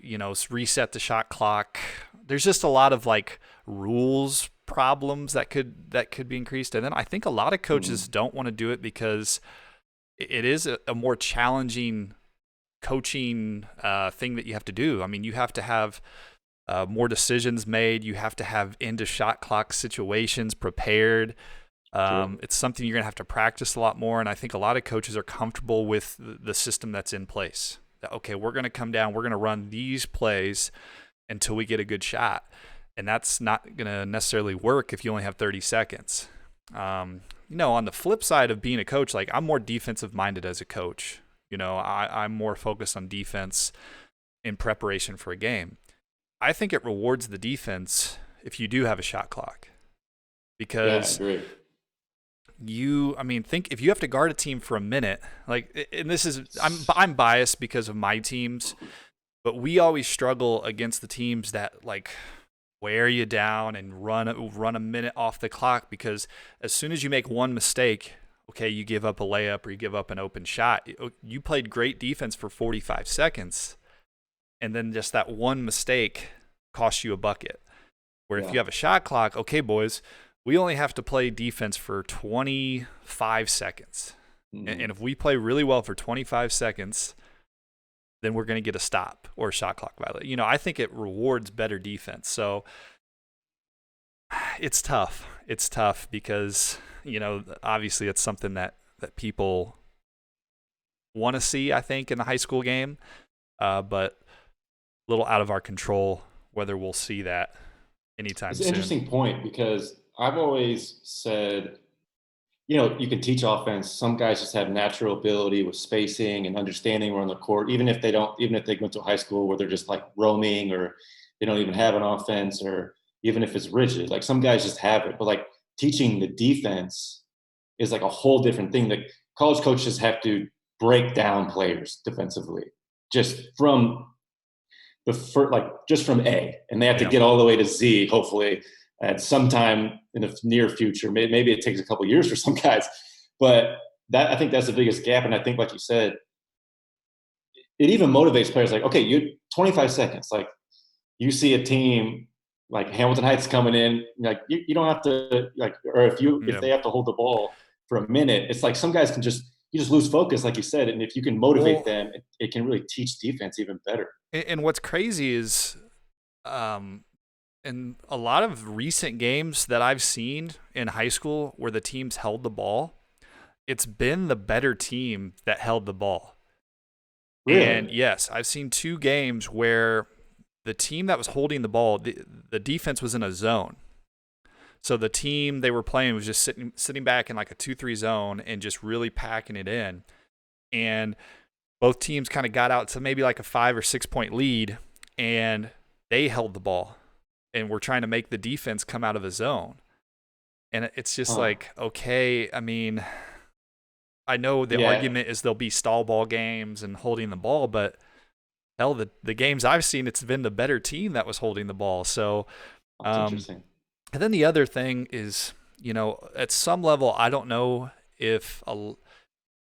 reset the shot clock? There's just a lot of like rules problems that could be increased, and then I think a lot of coaches Mhm. don't want to do it because it is a more challenging coaching thing that you have to do. I mean, you have to have more decisions made. You have to have end of shot clock situations prepared. True. It's something you're going to have to practice a lot more. And I think a lot of coaches are comfortable with the system that's in place. That, okay, we're going to come down, we're going to run these plays until we get a good shot. And that's not going to necessarily work if you only have 30 seconds. On the flip side of being a coach, like I'm more defensive minded as a coach. I'm more focused on defense in preparation for a game. I think it rewards the defense if you do have a shot clock Yeah, I because agree. think if you have to guard a team for a minute, like, and this is, I'm biased because of my teams, but we always struggle against the teams that like wear you down and run a minute off the clock, because as soon as you make one mistake, okay, you give up a layup or you give up an open shot. You played great defense for 45 seconds, and then just that one mistake costs you a bucket. Where if Yeah. you have a shot clock, okay, boys, we only have to play defense for 25 seconds. Mhm. And if we play really well for 25 seconds, then we're going to get a stop or a shot clock violation. I think it rewards better defense. So it's tough. It's tough because, obviously it's something that people want to see, I think, in the high school game, but a little out of our control whether we'll see that anytime It's an soon. interesting point because I've always said, you can teach offense. Some guys just have natural ability with spacing and understanding where on the court, even if they go to high school where they're just like roaming or they don't even have an offense, or even if it's rigid. Like some guys just have it. But like teaching the defense is like a whole different thing. Like college coaches have to break down players defensively just from just from A, and they have to Yeah. get all the way to Z. Hopefully, at some time in the near future. Maybe it takes a couple of years for some guys, but I think that's the biggest gap. And I think, like you said, it even motivates players. Like, okay, you 25 seconds. Like you see a team like Hamilton Heights coming in, like you don't have to like, or if Yeah. they have to hold the ball for a minute, it's like some guys can just you just lose focus, like you said, and if you can motivate Well, them, it can really teach defense even better. and what's crazy is, um, in a lot of recent games that I've seen in high school where the teams held the ball, it's been the better team that held the ball. And Really? yes, I've seen 2 games where the team that was holding the ball, the defense was in a zone. So the team they were playing was just sitting back in like a 2-3 zone and just really packing it in. And both teams kind of got out to maybe like a 5 or 6 point lead, and they held the ball and were trying to make the defense come out of the zone. And it's just Huh. like, okay, I mean, I know the Yeah. argument is there'll be stall ball games and holding the ball, but hell, the games I've seen, it's been the better team that was holding the ball. So, That's um, interesting. and then the other thing is, at some level, I don't know if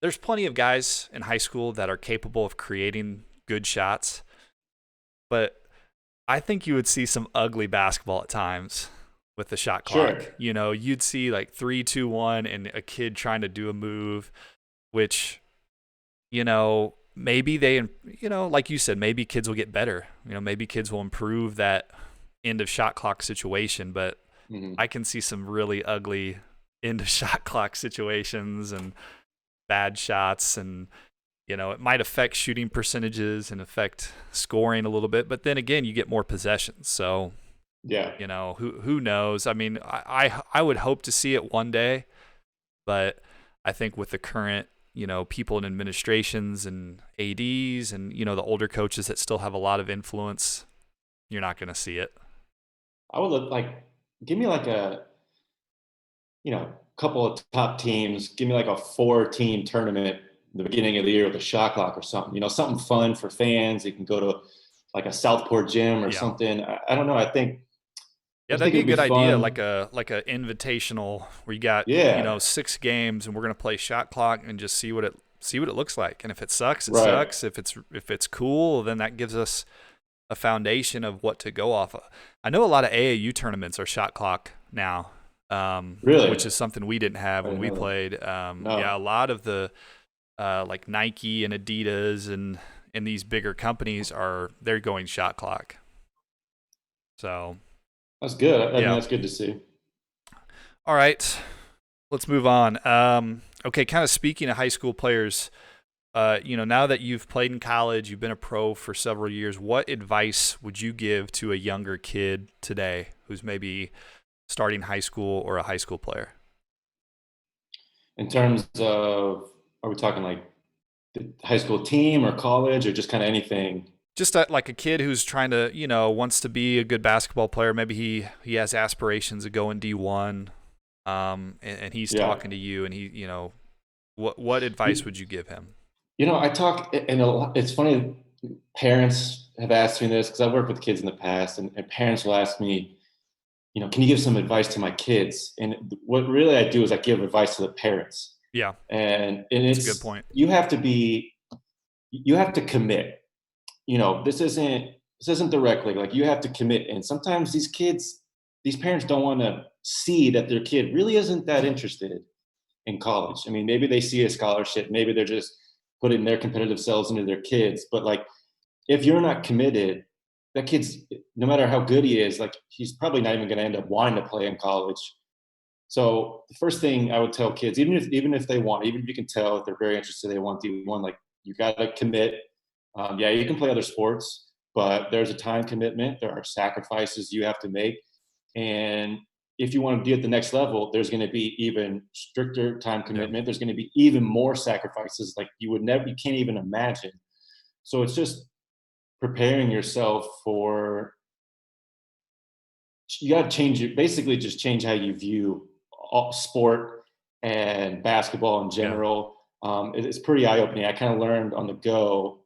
there's plenty of guys in high school that are capable of creating good shots, but I think you would see some ugly basketball at times with the shot clock. Sure. You'd see like 3, 2, 1 and a kid trying to do a move, which, maybe like you said, maybe kids will get better. Maybe kids will improve that end of shot clock situation, but Hmm. I can see some really ugly end of shot clock situations and bad shots, and it might affect shooting percentages and affect scoring a little bit, but then again, you get more possessions. So, Yeah. who knows? I mean, I would hope to see it one day, but I think with the current, people in administrations and ADs and, the older coaches that still have a lot of influence, you're not going to see it. I would look like, give me like a, couple of top teams. Give me like a 4-team tournament in the beginning of the year with a shot clock or something. Something fun for fans. You can go to like a Southport gym or Yeah. something. I don't know. Yeah, I that'd think be it a would be good idea, fun. like a invitational where you got, Yeah. 6 games and we're gonna play shot clock and just see what it looks like. And if it sucks, it Right. sucks. If it's cool, then that gives us a foundation of what to go off of. I know a lot of AAU tournaments are shot clock now, which Really. is something we didn't have I when didn't we know that. played. Yeah, a No. lot of the like Nike and Adidas and these bigger companies they're going shot clock. So That's good. I mean, yeah. that's good to see. All right, let's move on. Okay, kind of speaking of high school players, now that you've played in college, you've been a pro for several years, what advice would you give to a younger kid today who's maybe starting high school or a high school player? In terms of, are we talking like the high school team or college or just kind of anything? Just like a kid who's trying to, wants to be a good basketball player. Maybe he has aspirations of going D1, and he's Yeah. talking to you, and what advice You, would you give him? I talk, and it's funny, parents have asked me this because I've worked with kids in the past, and parents will ask me, can you give some advice to my kids? And what really I do is I give advice to the parents. Yeah, And that's a good it's, point. you have to commit. This isn't directly, like, you have to commit. And sometimes these parents don't want to see that their kid really isn't that interested in college. I mean, maybe they see a scholarship, maybe they're just putting their competitive selves into their kids. But like, if you're not committed, that kid's, no matter how good he is, like, he's probably not even going to end up wanting to play in college. So the first thing I would tell kids, even if they want, even if you can tell if they're very interested, they want D1, like, you got to commit. Yeah, you can play other sports, but there's a time commitment. There are sacrifices you have to make, and if you want to be at the next level, there's going to be even stricter time Yeah, commitment. There's going to be even more sacrifices like you can't even imagine. So it's just preparing yourself for, you got to change it, basically just change how you view sport and basketball in yeah, general. It's pretty eye-opening. I kind of learned on the go.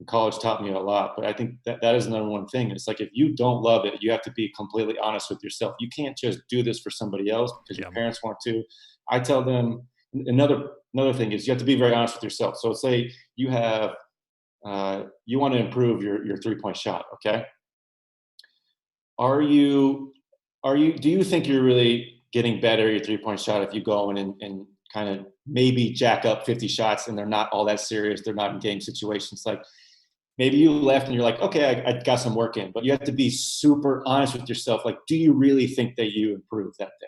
College taught me a lot, but I think that is the number one thing. It's like, if you don't love it, you have to be completely honest with yourself. You can't just do this for somebody else because your yeah, parents want to. I tell them, another thing is, you have to be very honest with yourself. So say you want to improve your 3-point shot. Okay, are you do you think you're really getting better at your 3-point shot if you go in and kind of maybe jack up 50 shots and they're not all that serious, they're not in game situations? Like, maybe you left and you're like, okay, I got some work in, but you have to be super honest with yourself. Like, do you really think that you improved that day?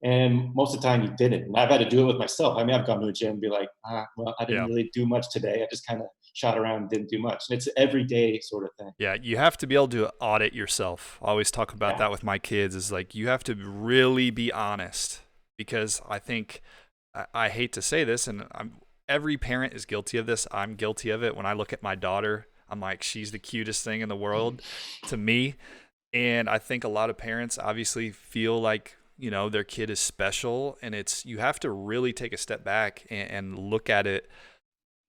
And most of the time you didn't. And I've had to do it with myself. I mean, I've gone to a gym and be like, well, I didn't yeah. really do much today. I just kind of shot around and didn't do much. And it's an everyday sort of thing. Yeah, you have to be able to audit yourself. I always talk about Yeah. that with my kids is like you have to really be honest because I think I hate to say this and every parent is guilty of this. I'm guilty of it. When I look at my daughter, I'm like she's the cutest thing in the world to me. And I think a lot of parents obviously feel like, their kid is special and you have to really take a step back and look at it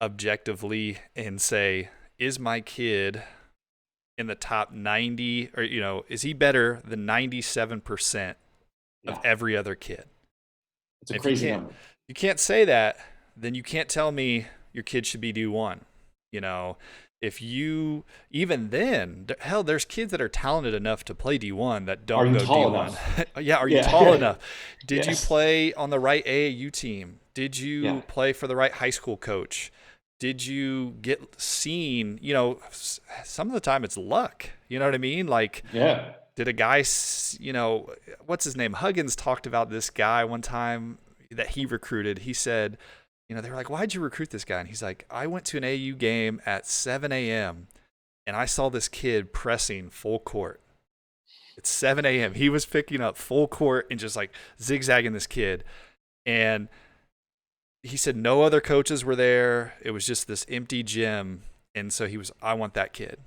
objectively and say, is my kid in the top 90, or is he better than 97% of Yeah, every other kid? it's a And crazy number. you can't say that, then you can't tell me your kid should be D1. You know, if you even then, hell, there's kids that are talented enough to play D1 that Are don't you go tall D1. enough? Yeah, are you tall Yeah. enough? Did you Yes. play on the right AAU team? Did Yeah. you play for the right high school coach? Did you get seen? Some of the time it's luck. You know what I mean? Like, Yeah. did a guy, what's his name? Huggins talked about this guy one time that he recruited. He said, they were like, why'd you recruit this guy? And he's like, I went to an AU game at 7 a.m. and I saw this kid pressing full court. It's 7 a.m. He was picking up full court and just like zigzagging this kid. And he said no other coaches were there. It was just this empty gym. And so I want that kid.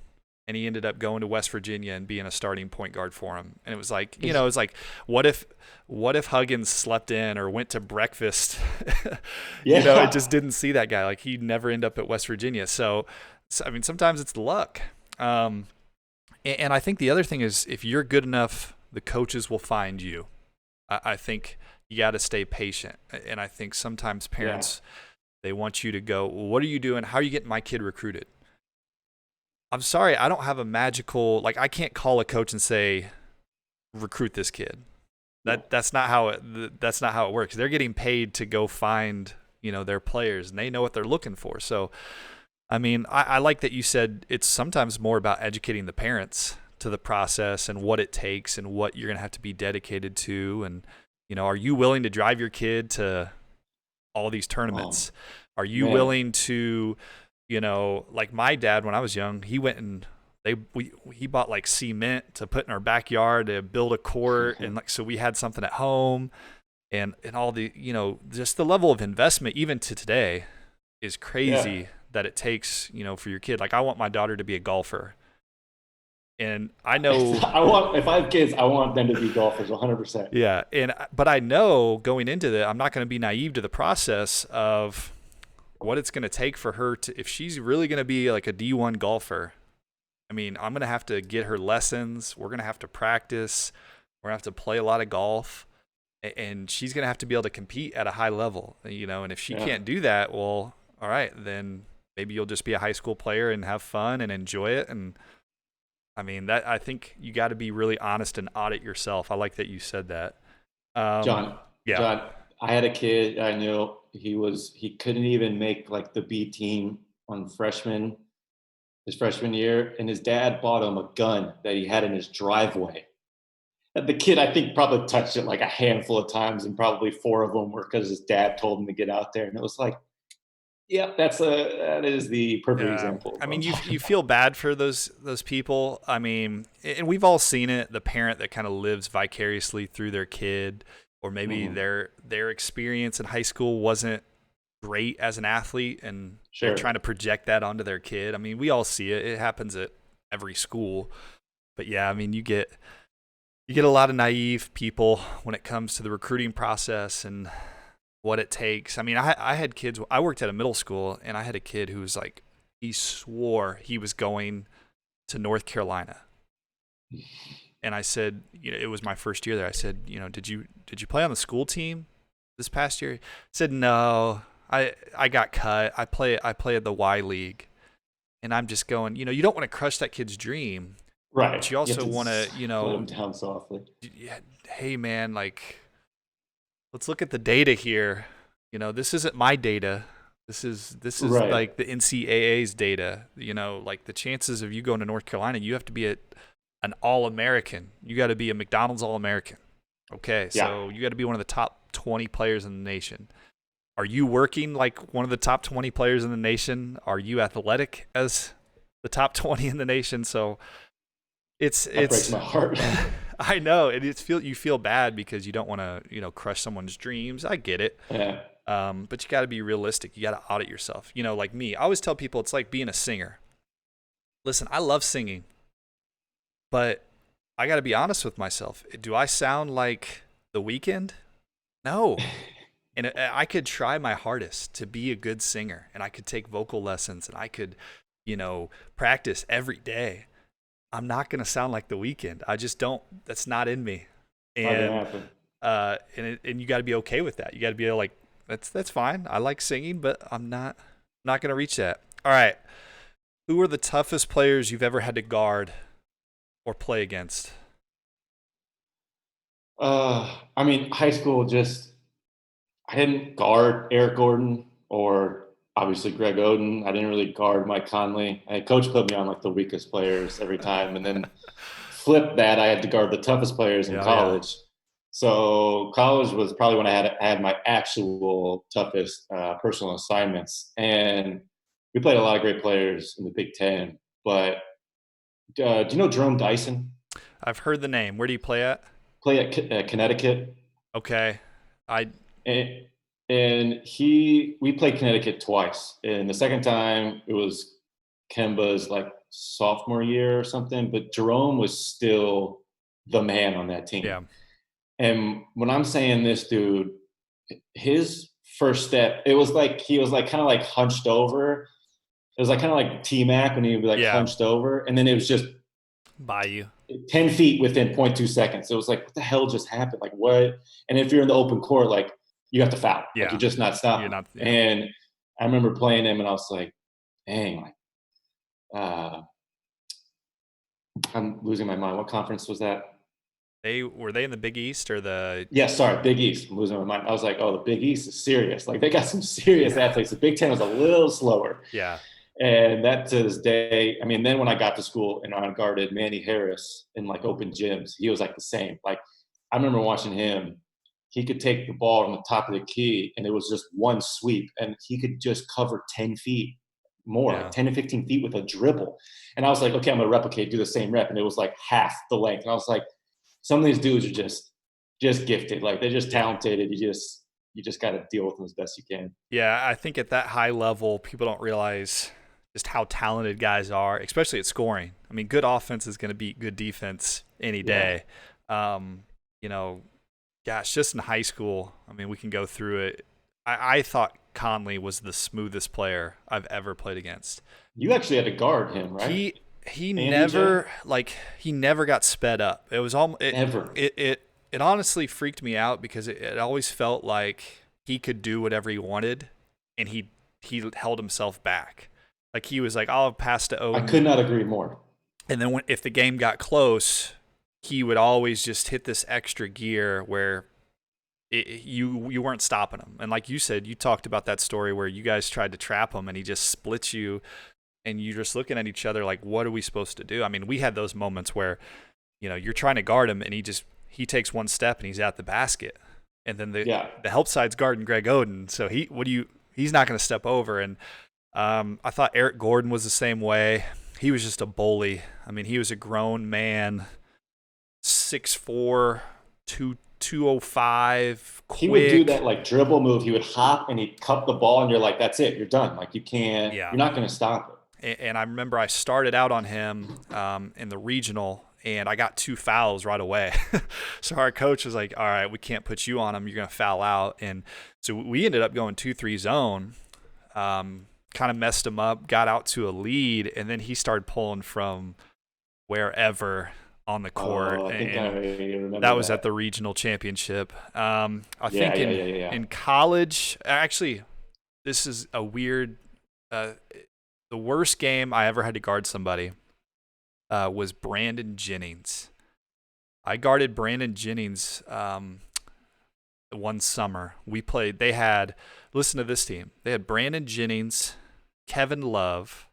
And he ended up going to West Virginia and being a starting point guard for him. And it was like, it's like, what if Huggins slept in or went to breakfast? It Yeah. just didn't see that guy. Like, he'd never end up at West Virginia. So I mean, sometimes it's luck. And I think the other thing is, if you're good enough, the coaches will find you. I think you got to stay patient. And I think sometimes parents, they want you to go, well, what are you doing? How are you getting my kid recruited? I'm sorry, I don't have a magical, like, I can't call a coach and say, recruit this kid. That's not how it works. They're getting paid to go find, their players, and they know what they're looking for. So, I mean, I like that you said it's sometimes more about educating the parents to the process and what it takes and what you're going to have to be dedicated to. And, are you willing to drive your kid to all these tournaments? Are you Man. willing to, like my dad, when I was young, he went and he bought like cement to put in our backyard to build a court. And like, so we had something at home, and all the, just the level of investment, even to today, is crazy. Yeah. That it takes, for your kid. Like, I want my daughter to be a golfer. And I know, If I have kids, I want them to be golfers 100%. yeah. But I know going into that, I'm not going to be naive to the process of what it's going to take for her to, if she's really going to be like a D1 golfer. I mean, I'm going to have to get her lessons. We're going to have to practice. We're going to have to play a lot of golf. And she's going to have to be able to compete at a high level, and if she can't do that, well, all right, then maybe you'll just be a high school player and have fun and enjoy it. And I mean, that, I think you got to be really honest and audit yourself. I like that you said that. John, Yeah. John, I had a kid I knew, he couldn't even make like the B team on his freshman year, and his dad bought him a gun that he had in his driveway. And the kid, I think, probably touched it like a handful of times, and probably 4 of them were because his dad told him to get out there. And it was like, yeah, that is the perfect example of I what I'm mean, talking you about. feel bad for those people. I mean, and we've all seen it, the parent that kind of lives vicariously through their kid, or maybe their experience in high school wasn't great as an athlete, and they're Sure. trying to project that onto their kid. I mean, we all see it. It happens at every school. But yeah, I mean, you get a lot of naive people when it comes to the recruiting process and what it takes. I mean, I had kids. I worked at a middle school, and I had a kid who was like, he swore he was going to North Carolina. And I said, it was my first year there. I said, did you play on the school team this past year? He said, no, I got cut. I play at the Y League. And I'm just going, you don't want to crush that kid's dream, Right. but you also want to, let him down softly. hey man, like, let's look at the data here. This isn't my data. This is Right. like the NCAA's data. Like, the chances of you going to North Carolina, you have to be an All-American. You got to be a McDonald's All-American. Okay, so you got to be one of the top 20 players in the nation. Are you working like one of the top 20 players in the nation? Are you athletic as the top 20 in the nation? So that breaks my heart. I know, and you feel bad because you don't want to crush someone's dreams. I get it. Yeah. But you got to be realistic. You got to audit yourself. Like me, I always tell people it's like being a singer. Listen, I love singing, but I got to be honest with myself. Do I sound like The Weeknd? No. And I could try my hardest to be a good singer, and I could take vocal lessons, and I could practice every day, I'm not going to sound like The Weeknd. I just don't. That's not in me. Not gonna And happen. and you got to be okay with that. You got to be like, that's fine. I like singing, but I'm not going to reach that. All right. Who are the toughest players you've ever had to guard or play against? I mean, high school just I didn't guard Eric Gordon or obviously Greg Oden. I didn't really guard Mike Conley. And coach put me on like the weakest players every time, and then flip that, I had to guard the toughest players in Yeah, yeah, college. So college was probably when I had my actual toughest personal assignments, and we played a lot of great players in the Big Ten. But do you know Jerome Dyson? I've heard the name. Where do you play at? Play at Connecticut, Okay, I and we played Connecticut twice, and the second time it was Kemba's like sophomore year or something. But Jerome was still the man on that yeah, team. And when I'm saying this dude, his first step, it was like he was like kind of like hunched over. It was like kind of like T Mac when he would be like yeah. hunched over, and then it was just By you. 10 feet within 0.2 seconds. It was like, what the hell just happened? Like what? And if you're in the open court, like you have to foul. Like Yeah, you're just not you're stopping. not. Yeah, And I remember playing him, and I was like, dang, like uh, I'm losing my mind. What conference was that? they in the Big East or the? Yeah, sorry, Big East. I'm losing my mind. I was like, oh, the Big East is serious. Like they got some serious Yeah, athletes. The Big Ten was a little slower. yeah, And that to this day, I mean, then when I got to school and I guarded Manny Harris in like open gyms, he was like the same. Like I remember watching him. He could take the ball on the top of the key, and it was just one sweep, and he could just cover 10 feet more, like yeah, 10 to 15 feet with a dribble. And I was like, okay, I'm gonna replicate, do the same rep, and it was like half the length. And I was like, some of these dudes are just gifted, like they're just yeah. talented. And you just got to deal with them as best you can. Yeah, I think at that high level, people don't realize just how talented guys are, especially at scoring. I mean, good offense is going to beat good defense any Yeah, day. Um, you know, gosh, just in high school, I mean, we can go through it. I thought Conley was the smoothest player I've ever played against. you actually had to guard him, right? He And EJ, never got sped up. It was all ever. it honestly freaked me out because it always felt like he could do whatever he wanted, and he held himself back. Like he was like, I'll pass to I could Odin, not agree more. and then if the game got close, he would always just hit this extra gear where you weren't stopping him. And like you said, you talked about that story where you guys tried to trap him, and he just splits you, and you're just looking at each other like, what are we supposed to do? I mean, we had those moments where you're trying to guard him, and he takes one step and he's at the basket, and then Yeah, the help side's guarding Greg Oden, so he's not going to step over. And I thought Eric Gordon was the same way. He was just a bully. I mean, he was a grown man, 6'4", 205, he would do quick. that like dribble move. He would hop and he'd cup the ball, and you're like, that's it, you're done. Like Yeah. you're not going to stop it. And I remember I started out on him in the regional, and I got 2 fouls right away. So our coach was like, all right, we can't put you on him. You're going to foul out. And so we ended up going 2-3 zone, kind of messed him up, got out to a lead, and then he started pulling from wherever on the court. Oh, I think I And remember that was at that. the regional championship. I Yeah, think yeah, in, yeah, yeah, yeah. in college, actually, this is a weird uh, the worst game I ever had to guard somebody was Brandon Jennings. I guarded Brandon Jennings one summer. Listen to this team. They had Brandon Jennings, Kevin Love,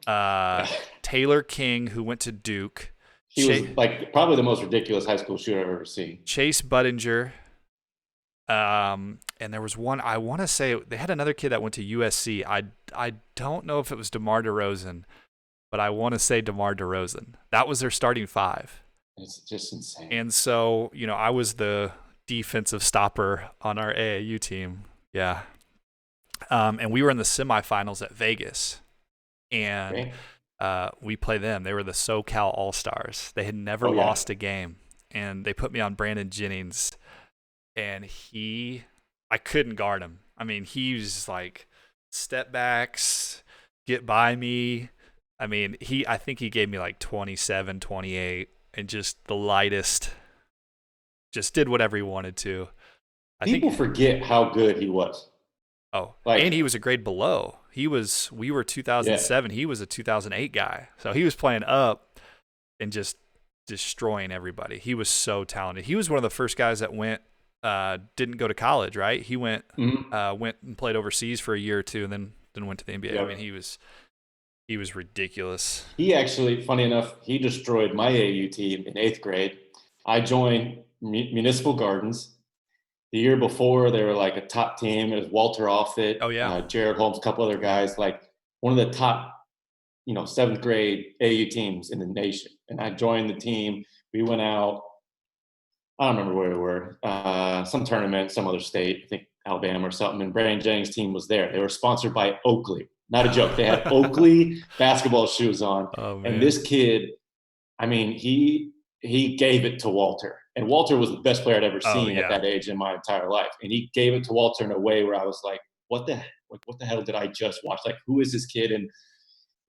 uh, Yeah. Taylor King, who went to Duke, He was like probably the most ridiculous high school shooter I've ever seen. Chase Budinger, and there was one, I want to say they had another kid that went to USC. I don't know if it was DeMar DeRozan, but I want to say DeMar DeRozan. That was their starting 5. It's just insane. And so, I was the defensive stopper on our AAU team. Yeah. And we were in the semifinals at Vegas, and Okay. we play them. They were the SoCal All-Stars. They had never Oh yeah. lost a game, and they put me on Brandon Jennings, and I couldn't guard him. I mean, he was like step backs, get by me. I mean, I think he gave me like 27, 28, and just the lightest, just did whatever he wanted to. I think, People forget how good he was. oh, and Like, he was a grade below. We were yeah, 2007. He was a 2008 guy. So he was playing up and just destroying everybody. He was so talented. He was one of the first guys that didn't go to college, right? He mhm, went and played overseas for a year or two, and then went to the NBA. I mean, yep. he was ridiculous. He actually, funny enough, he destroyed my AU team in 8th grade. I joined Municipal Gardens. The year before, they were like a top team. It was Walter Offit, Oh yeah, Jared Holmes, a couple other yeah. guys, like one of the top, 7th grade AU teams in the nation. And I joined the team. We went out. I don't remember where we were. Some tournament, some other state, I think Alabama or something. And Brandon Jennings' team was there. They were sponsored by Oakley. Not a joke. They had Oakley basketball shoes on. Oh And man. this kid, I mean, he gave it to Walter. And Walter was the best player I'd ever Oh seen at yeah. that age in my entire life. And he gave it to Walter in a way where I was like, what the hell did I just watch? Like, who is this kid? And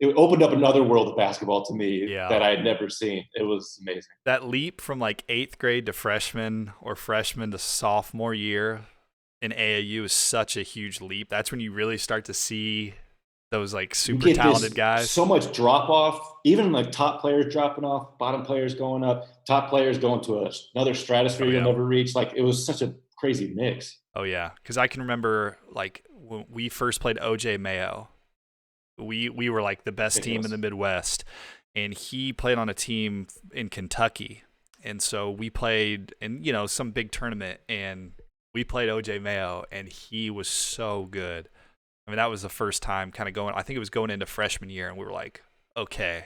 it opened up another world of basketball to me Yeah. that I had never seen. It was amazing. That leap from like eighth grade to freshman or freshman to sophomore year in AAU is such a huge leap. That's when you really start to see those like You super get talented this guys. so much drop off, even like top players dropping off, bottom players going up, top players going to another stratosphere Oh you'll yeah. never reach. Like, it was such a crazy mix. Oh yeah. Because I can remember like when we first played OJ Mayo, we were like the best team in the Ridiculous. Midwest, and he played on a team in Kentucky, and so we played in some big tournament, and we played OJ Mayo, and he was so good. I mean, that was the first time kind of going. I think it was going into freshman year, and we were like, okay,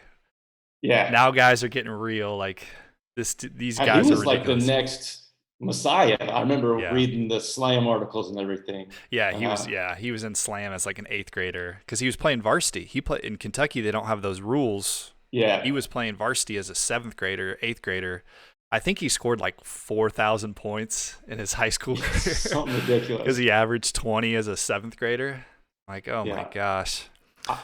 Yeah. now guys are getting real. Like these He guys are was like the ridiculous. next Messiah. I remember Yeah. reading the Slam articles and everything. Yeah, he was. Uh, Yeah, he was in slam as like an eighth grader because he was playing varsity. He played in Kentucky. They don't have those rules. He yeah, was playing varsity as a seventh grader, eighth grader. I think he scored like 4,000 points in his high school yes, career something because ridiculous. he averaged 20 as a seventh grader. Like, oh my Yeah. gosh.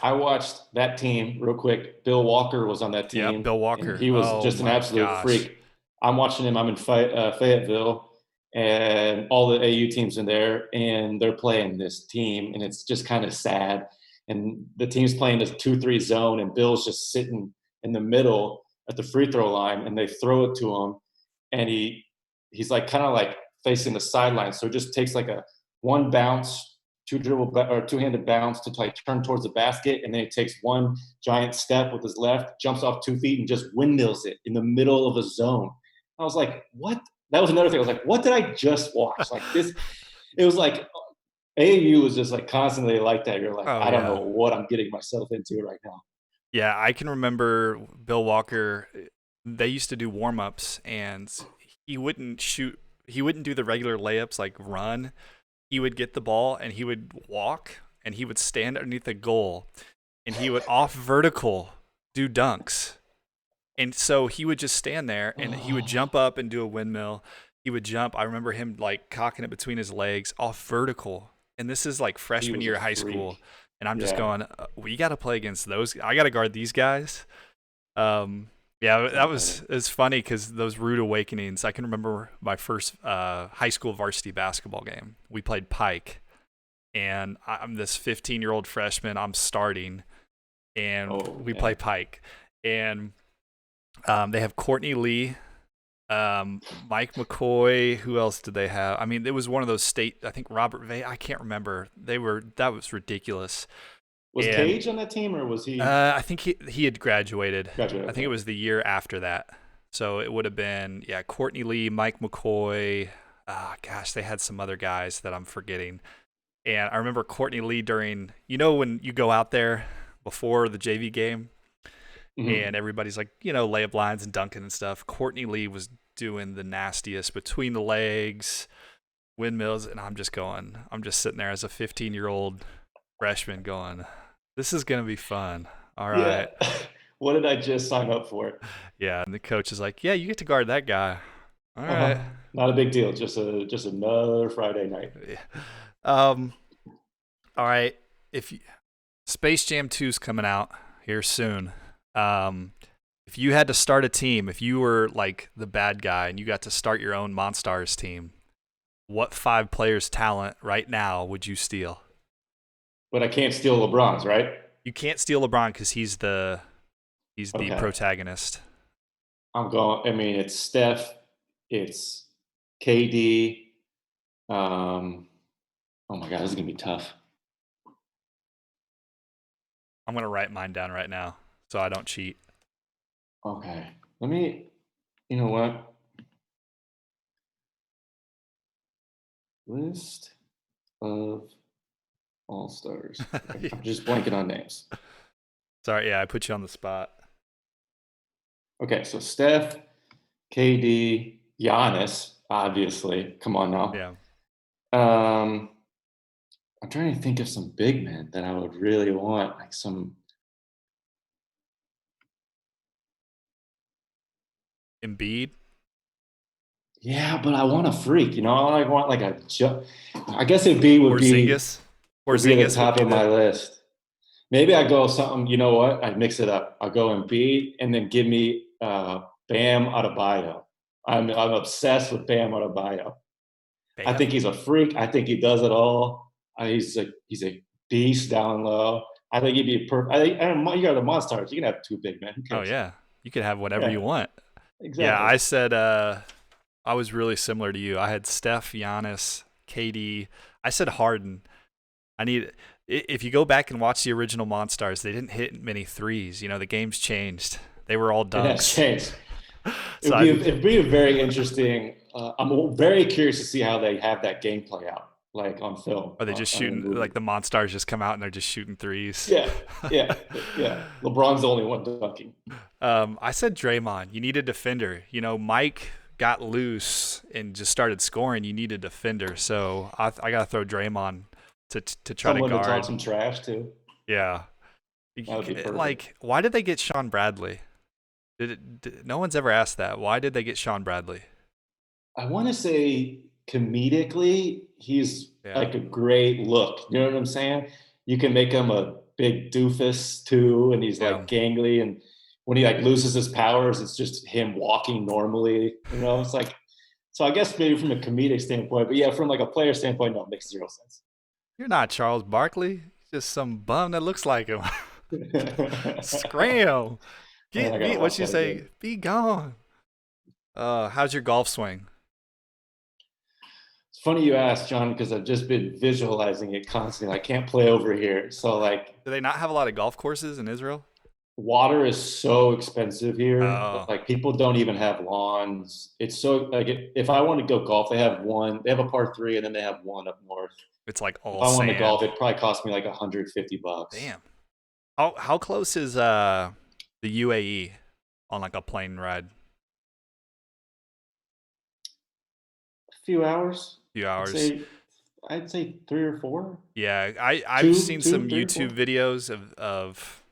I watched that team real quick. Bill Walker was on that Yep, team, Bill and Walker. he was Oh just an my absolute gosh. freak. I'm watching him. I'm in Fayetteville, and all the AU teams in there, and they're playing this team, and it's just kind of sad. And the team's playing this 2-3 zone, and Bill's just sitting in the middle at the free throw line, and they throw it to him, and he's like kind of like facing the sideline, so it just takes like a one bounce, or two-handed bounce to like turn towards the basket, and then he takes one giant step with his left, jumps off 2 feet, and just windmills it in the middle of a zone. I was like, what? That was another thing. I was like, what did I just watch? Like this, it was like AAU was just like constantly like that. You're like, Oh I don't know yeah. what I'm getting myself into right now. Yeah, I can remember Bill Walker. They used to do warm ups, and he wouldn't shoot. He wouldn't do the regular layups like run. He would get the ball and he would walk and he would stand underneath the goal and he would off vertical do dunks. And so he would just stand there and he would jump up and do a windmill. He would jump. I remember him like cocking it between his legs off vertical. And this is like He freshman was year a of high school. freak. And I'm just Yeah. going, we got to play against those. I got to guard these guys. Yeah, that was Definitely. it's funny because those rude awakenings. I can remember my first high school varsity basketball game. We played Pike, and I'm this 15-year-old freshman. I'm starting, and Oh we play man. Pike, and they have Courtney Lee, Mike McCoy. Who else did they have? I mean, it was one of those state. I think Robert Vay. I can't remember. That was ridiculous. Was And Cage on that team, or was he I think he had graduated. graduated? I think it Okay. was the year after that. So it would have been Courtney Lee, Mike McCoy. Gosh, they had some other guys that I'm forgetting. And I remember Courtney Lee during when you go out there before the JV game and Mhm. everybody's like layup lines and dunking and stuff. Courtney Lee was doing the nastiest between the legs, windmills, and I'm just sitting there as a 15-year-old freshman going, this is gonna be fun. All Yeah. right. What did I just sign up for? Yeah, and the coach is like, "Yeah, you get to guard that guy." All right. Uh-huh. Not a big deal. Just another Friday night. Yeah. Um. All right. If you, Space Jam 2's coming out here soon. Um, if you had to start a team, if you were like the bad guy and you got to start your own Monstars team, what 5 players' talent right now would you steal? But I can't steal LeBron's, right? You can't steal LeBron because he's the Okay. protagonist. I'm going. I mean, it's Steph, it's KD. Oh my God, this is gonna be tough. I'm gonna write mine down right now so I don't cheat. Okay, let me. You know what? List of all stars. Okay, I'm just blanking on names. Sorry, yeah, I put you on the spot. Okay, so Steph, KD, Giannis, obviously. Come on now. Yeah, Um, I'm trying to think of some big men that I would really want, like some. Embiid, Yeah, but I want a freak. I want like a. I guess it'd be would be Porzingis. would be at the Porzingis would top be of my the. list. Maybe I go something. You know what? I'd mix it up. I go Embiid and then give me Bam Adebayo. I'm obsessed with Bam Adebayo. I think Bam. he's a freak. I think he does it all. He's a beast down low. I think he'd be perfect. I don't, you got the Monstars. You can have 2 big men. Who Oh cares? yeah, you could have whatever Yeah, you want. Yeah, exactly. I said I was really similar to you. I had Steph, Giannis, KD. I said Harden. I need if you go back and watch the original Monstars, they didn't hit many threes. The game's changed. They were all It has dunks. changed. So I It'd be a very interesting. I'm very curious to see how they have that game play out, like on film, are they just on a shooting movie. like the Monstars just come out and they're just shooting threes? Yeah, yeah, yeah. LeBron's the only one dunking. I said Draymond. You need a defender. Mike got loose and just started scoring. You need a defender. So I got to throw Draymond to try to Someone to talk guard. some trash to. Yeah. That would be perfect. Like, why did they get Sean Bradley? No one's ever asked that. Why did they get Sean Bradley? I want to say comedically, he's Yeah. like a great look. You know what I'm saying? You can make him a big doofus too, and he's Yeah. like gangly. And when he like loses his powers, it's just him walking normally. It's like so. I guess maybe from a comedic standpoint, but yeah, from like a player standpoint, no, it makes 0 sense. You're not Charles Barkley. Just some bum that looks like him. Scram. Man, I Get gotta be what watch you that again. say? Be gone. How's your golf swing? It's funny you asked, John, because I've just been visualizing it constantly. I can't play over here, so like Do they not have a lot of golf courses in Israel? water is so expensive here. Oh, Like people don't even have lawns. It's so like if I want to go golf, they have one. They have a par three, and then they have one up north. it's like If all I want to golf, sand. it probably cost me like $150. Damn. How close is the UAE on like a plane ride? A few hours. Few I'd hours. say I'd say 3 or 4. Yeah, I've Two, seen two, some three or YouTube four. videos of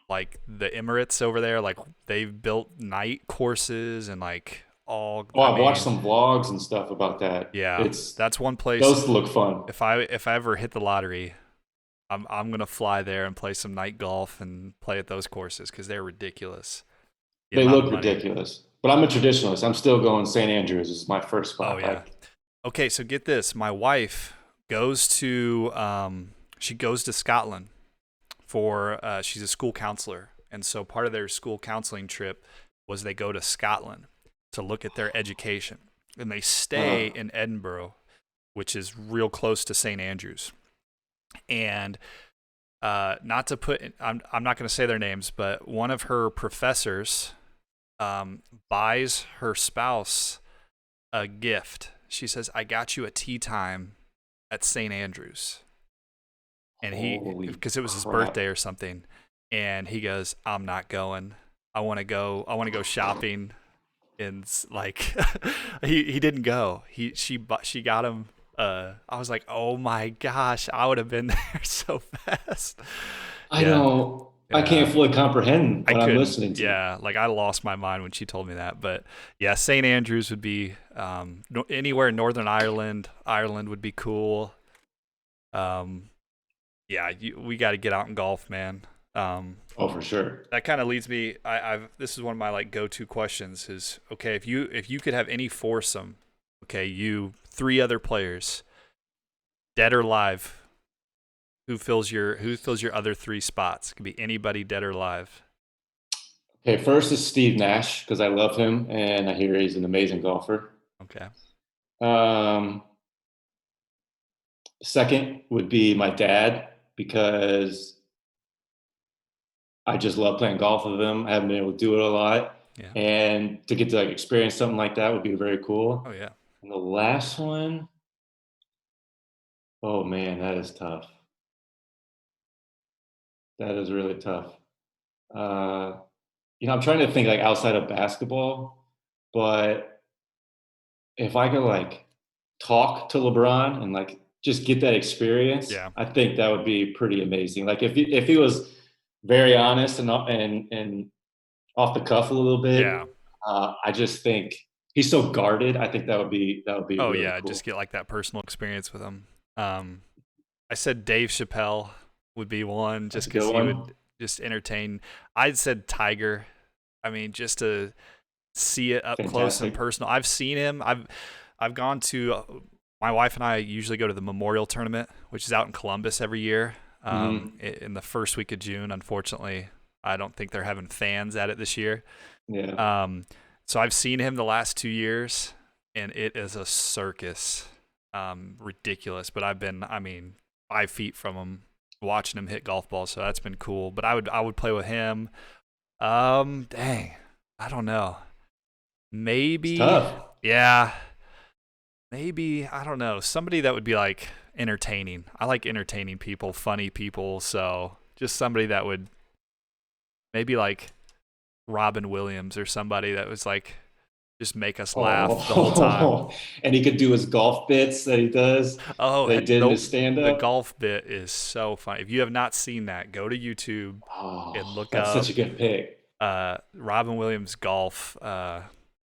like the Emirates over there. Like they've built night courses and like all. Oh, I I've watched mean, some vlogs and stuff about that. yeah, It's that's one place. those look fun. If I ever hit the lottery, I'm gonna fly there and play some night golf and play at those courses because they're ridiculous. The They amount of look money. ridiculous. But I'm a traditionalist. I'm still going St. Andrews is my first Oh spot. yeah. Like, Okay, so get this. My wife goes to she goes to Scotland for she's a school counselor, and so part of their school counseling trip was they go to Scotland to look at their education, and they uh, stay in Edinburgh, which is real close to St Andrews. And not to put, I'm not going to say their names, but one of her professors buys her spouse a gift. She says, "I got you a tea time at St Andrews," and holy because it was his crap. birthday or something, and he goes, "I'm not going. I want to go. I want to go shopping." And like, he didn't go. She got him. I was like, oh my gosh, I would have been there so fast. I Yeah, don't, I can't yeah. fully comprehend I what I'm couldn't. listening to. Yeah, like I lost my mind when she told me that. But yeah, St Andrews would be anywhere in Northern Ireland. Ireland would be cool. Um, Yeah, we got to get out and golf, man. Um, Oh, for sure. that kind of leads me. I've this is one of my like go-to questions. Is okay if you could have any foursome, okay, you three other players, dead or alive, who fills your other three spots? It could be anybody, dead or alive. Okay, first is Steve Nash because I love him and I hear he's an amazing golfer. Okay. Um, Second would be my dad because I just love playing golf with him. I haven't been able to do it a lot, Yeah. and to get to like experience something like that would be very Oh cool. yeah. And the last one, oh man, that is tough. That is really tough. Uh, I'm trying to think like outside of basketball, but if I could like talk to LeBron and like just get that experience, Yeah. I think that would be pretty amazing. Like if he was very honest and off the cuff a little Yeah. bit, I just think he's so guarded. I think that would be Oh really yeah. Just cool. get like that personal experience with him. Um, I said Dave Chappelle would be one That's just a because good he one. would just entertain. I'd said Tiger. I mean, just to see it up close and Fantastic. personal. I've seen him. I've gone to my wife and I usually go to the Memorial Tournament, which is out in Columbus every year. Hmm. In the first week of June, unfortunately, I don't think they're having fans at it this year. Yeah. Um, so I've seen him the last 2 years, and it is a circus. Ridiculous. But I mean, 5 feet from him, watching him hit golf balls. So that's been cool. But I would play with him. Dang, I don't know. It's Maybe, tough. yeah, maybe I don't know. Somebody that would be like entertaining. I like entertaining people, funny people. So just somebody that would maybe like Robin Williams or somebody that was like just make us laugh the whole time. Oh, and he could do his golf bits that he does, Oh, that he did in his stand the up. golf bit is so funny. If you have not seen that, go to YouTube and Oh, look that's such up a good pick. Robin Williams golf.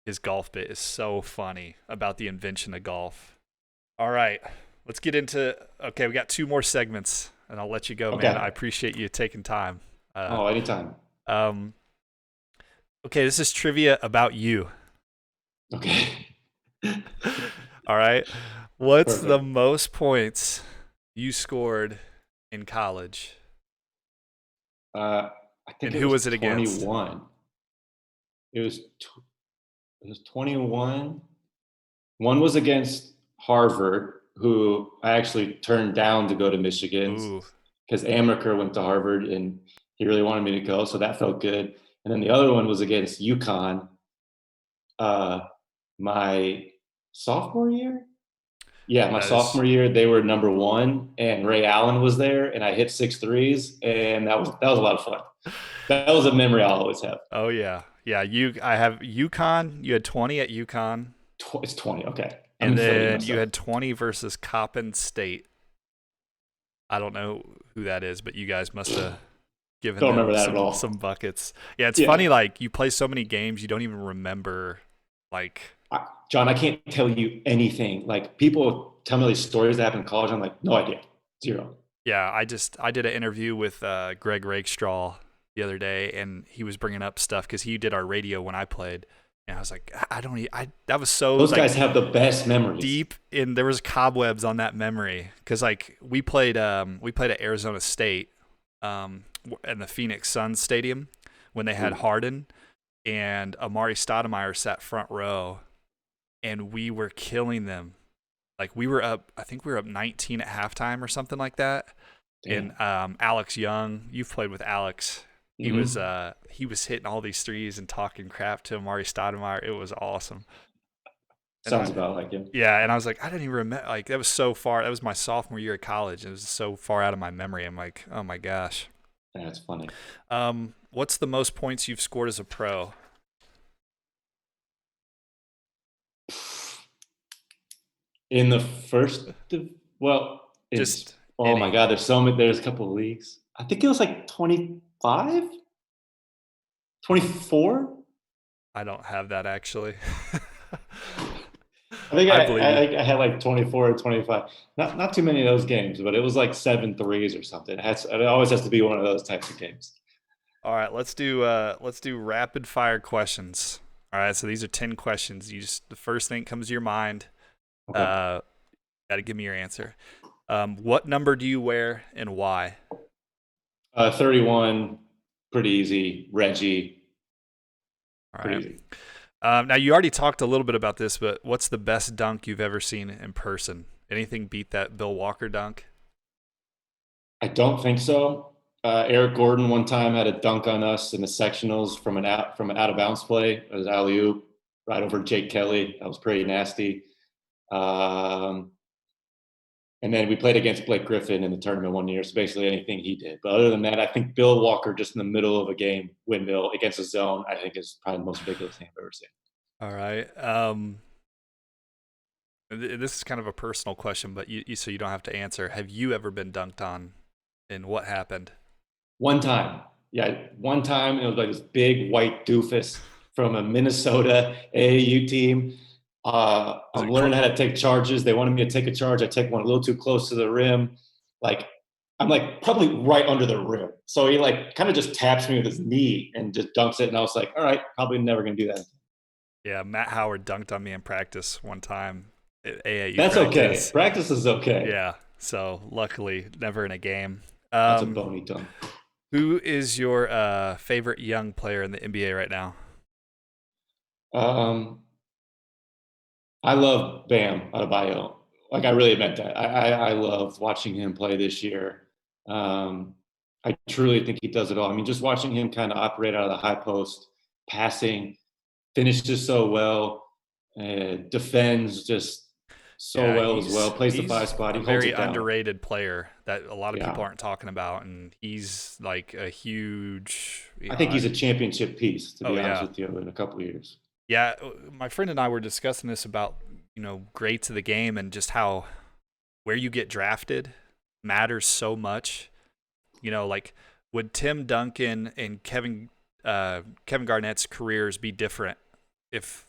His golf bit is so funny about the invention of golf. All right, let's get into. Okay, we got two more segments, and I'll let you go, man. I Okay. appreciate you taking time. Uh, Oh, anytime. um, okay, this is trivia about you. Okay. All right, what's the Perfect. most points you scored in college, I think and it who was was it against? 21. It was it was 21. One was against Harvard, who I actually turned down to go to Michigan Ooh, because Amaker went to Harvard and he really wanted me to go, so that felt good. And then the other one was against UConn, uh, my sophomore year. Yeah, my that is. sophomore year, they were number one, and Ray Allen was there, and I hit 6 threes, and that was a lot of fun. That was a memory I'll always have. Oh yeah, yeah. I have UConn. You had 20 at UConn, It's 20. Okay, I'm and in Philly then you myself. had 20 versus Coppin State. I don't know who that is, but you guys must have given Don't them remember that at some all. buckets. Yeah, it's Yeah, funny. Like you play so many games, you don't even remember. Like, John, I can't tell you anything. Like people tell me these stories that happened in college. I'm like, no idea, zero. yeah, I did an interview with Greg Rakestraw the other day, and he was bringing up stuff because he did our radio when I played, and I was like, I don't, I that was so Those like guys have the best memories. deep in there was cobwebs on that memory because like we played at Arizona State in the Phoenix Suns stadium when they had Ooh. Harden and Amari Stoudemire sat front row and we were killing them. Like we were up, I think we were up 19 at halftime or something like that. And Damn. Alex Young, you've played with Alex. Hmm. He was hitting all these threes and talking crap to Amari Stoudemire. It was awesome. And Sounds about like him. yeah, and I was like, I didn't even remember. Like that was so far. That was my sophomore year of college. It was so far out of my memory. I'm like, oh my gosh. That's funny. What's the most points you've scored as a pro? In the first, well, Just oh my any. God, there's so many. There's a couple of leagues. I think it was like 25, 24. I don't have that actually. I think I believe you. I had like 24 or 25. Not too many of those games, but it was like 7 threes or something. It always has to be one of those types of games. All right, let's do rapid fire questions. All right, so these are 10 questions. You just the first thing that comes to your mind. Okay. Uh, got to give me your answer. What number do you wear and why? 31, pretty easy. Reggie, All pretty right. easy. Now you already talked a little bit about this, but what's the best dunk you've ever seen in person? Anything beat that Bill Walker dunk? I don't think so. Eric Gordon one time had a dunk on us in the sectionals from an out of bounds play. It was alley oop right over Jake Kelly. That was pretty nasty. Um, and then we played against Blake Griffin in the tournament one year. So basically anything he did. But other than that, I think Bill Walker just in the middle of a game windmill against a zone. I think is probably the most ridiculous thing I've ever seen. All right. This is kind of a personal question, but so you don't have to answer. Have you ever been dunked on, and what happened? One time. Yeah, one time it was like this big white doofus from a Minnesota AAU team. Was I'm it learning how to take charges. They wanted me to take a charge. I take one a little too close to the rim. Like I'm like probably right under the rim. So he like kind of just taps me with his knee and just dunks it. And I was like, all right, probably never gonna do that. Yeah, Matt Howard dunked on me in practice one time at AAU That's okay. practice. Practice is okay. Yeah, so luckily never in a game. That's a bony dunk. Who is your favorite young player in the NBA right now? Um, I love Bam Adebayo. Like I really meant that. I love watching him play this year. Um, I truly think he does it all. I mean, just watching him kind of operate out of the high post, passing, finishes so well, defends just so Yeah, well as well. Plays the five he's spot. a He holds very it down. underrated player that a lot of people Yeah, aren't talking about, and he's like a huge. I think he's a championship piece. To Oh be honest yeah, with you, in a couple of years. yeah. My friend and I were discussing this about greats of the game and just how where you get drafted matters so much. Like would Tim Duncan and Kevin Garnett's careers be different if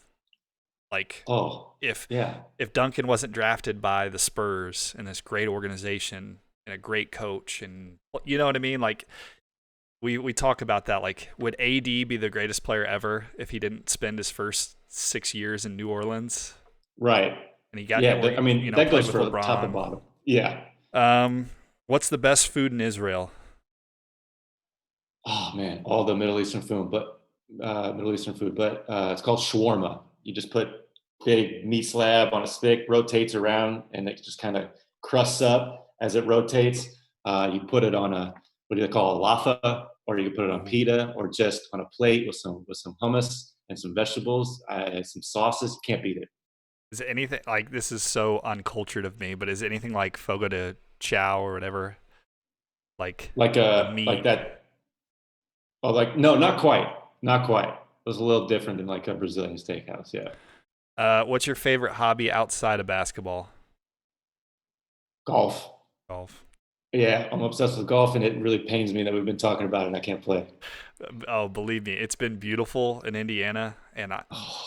like Oh, if yeah. if Duncan wasn't drafted by the Spurs and this great organization and a great coach and you know what I mean? Like we talk about that. Like would AD be the greatest player ever if he didn't spend his first 6 years in New Orleans Right. and he got Yeah. or I mean, that played goes with for top and LeBron? bottom. Yeah. What's the best food in Israel? Oh man, all the Middle Eastern food, but it's called shawarma. You just put big meat slab on a stick, rotates around, and it just kind of crusts up as it rotates. You put it on a what do they call a laffa, or you can put it on Ooh. pita, or just on a plate with some hummus and some vegetables, some sauces. Can't beat it. Is it anything like this is so uncultured of me, but is it anything like fogo de chao or whatever? Like the Like meat. that. Oh, like no, not quite, not quite. It was a little different than like a Brazilian steakhouse. Yeah, What's your favorite hobby outside of basketball? golf. Golf. Yeah, I'm obsessed with golf, and it really pains me that we've been talking about it and I can't play. Oh, believe me, it's been beautiful in Indiana, and I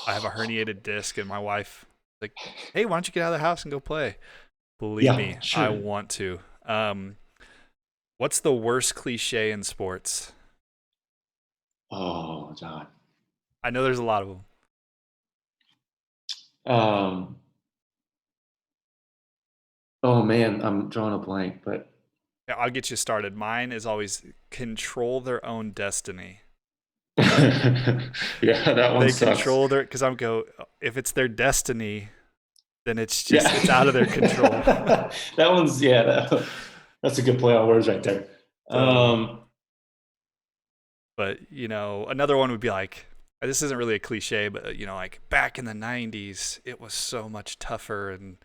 have a herniated disc, and my wife is like, hey, why don't you get out of the house and go play? Believe Yeah, me, I sure. want to. What's the worst cliche in sports? Oh, John. I know there's a lot of them. Um, oh man, I'm drawing a blank, but Yeah, I'll get you started. Mine is always control their own destiny. yeah, that one They sucks. control their because I'm go if it's their destiny, then Yeah, it's out of their control. that one's yeah. That's a good play on words right there. So, Um, but another one would be like this isn't really a cliche, but like back in the '90s, it was so much tougher, and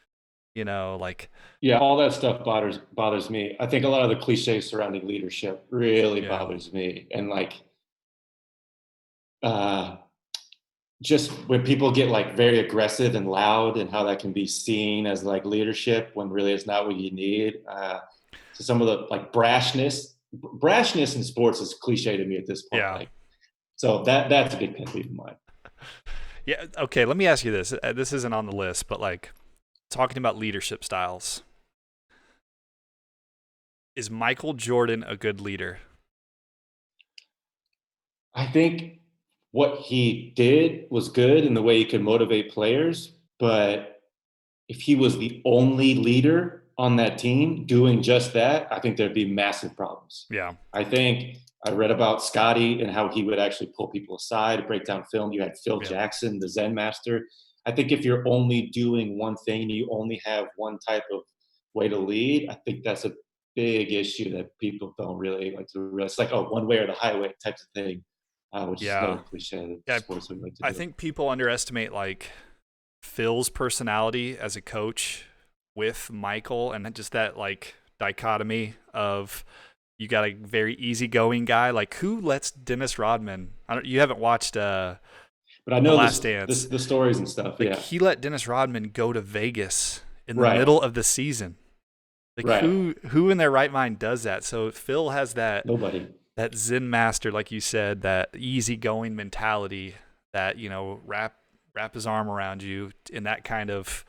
like yeah, all that stuff bothers me. I think a lot of the cliches surrounding leadership really yeah, bothers me, and like uh, just when people get like very aggressive and loud and how that can be seen as like leadership when really it's not what you need. So some of the like brashness in sports is cliche to me at this point. yeah. Like, so that's a big pet peeve of mine. Yeah. Okay. Let me ask you this. This isn't on the list, but like talking about leadership styles, is Michael Jordan a good leader? I think what he did was good in the way he could motivate players, but if he was the only leader on that team doing just that, I think there'd be massive problems. Yeah. I think I read about Scotty and how he would actually pull people aside, break down film. You had Phil Yeah. Jackson, the Zen master. I think if you're only doing one thing, you only have one type of way to lead. I think that's a big issue that people don't really like to realize. It's like, oh, one way or the highway type of thing, which is Yeah. another cliche that Yeah. sports would like to I do. think people underestimate like Phil's personality as a coach with Michael and just that like dichotomy of you got a very easygoing guy. Like who lets Dennis Rodman? You haven't watched But I The know Last this Dance. the stories and stuff. Like Yeah, he let Dennis Rodman go to Vegas in the right, middle of the season. Like right. who in their right mind does that? So Phil has Nobody. that Zen master, like you said, that easygoing mentality that wrap his arm around you in that kind of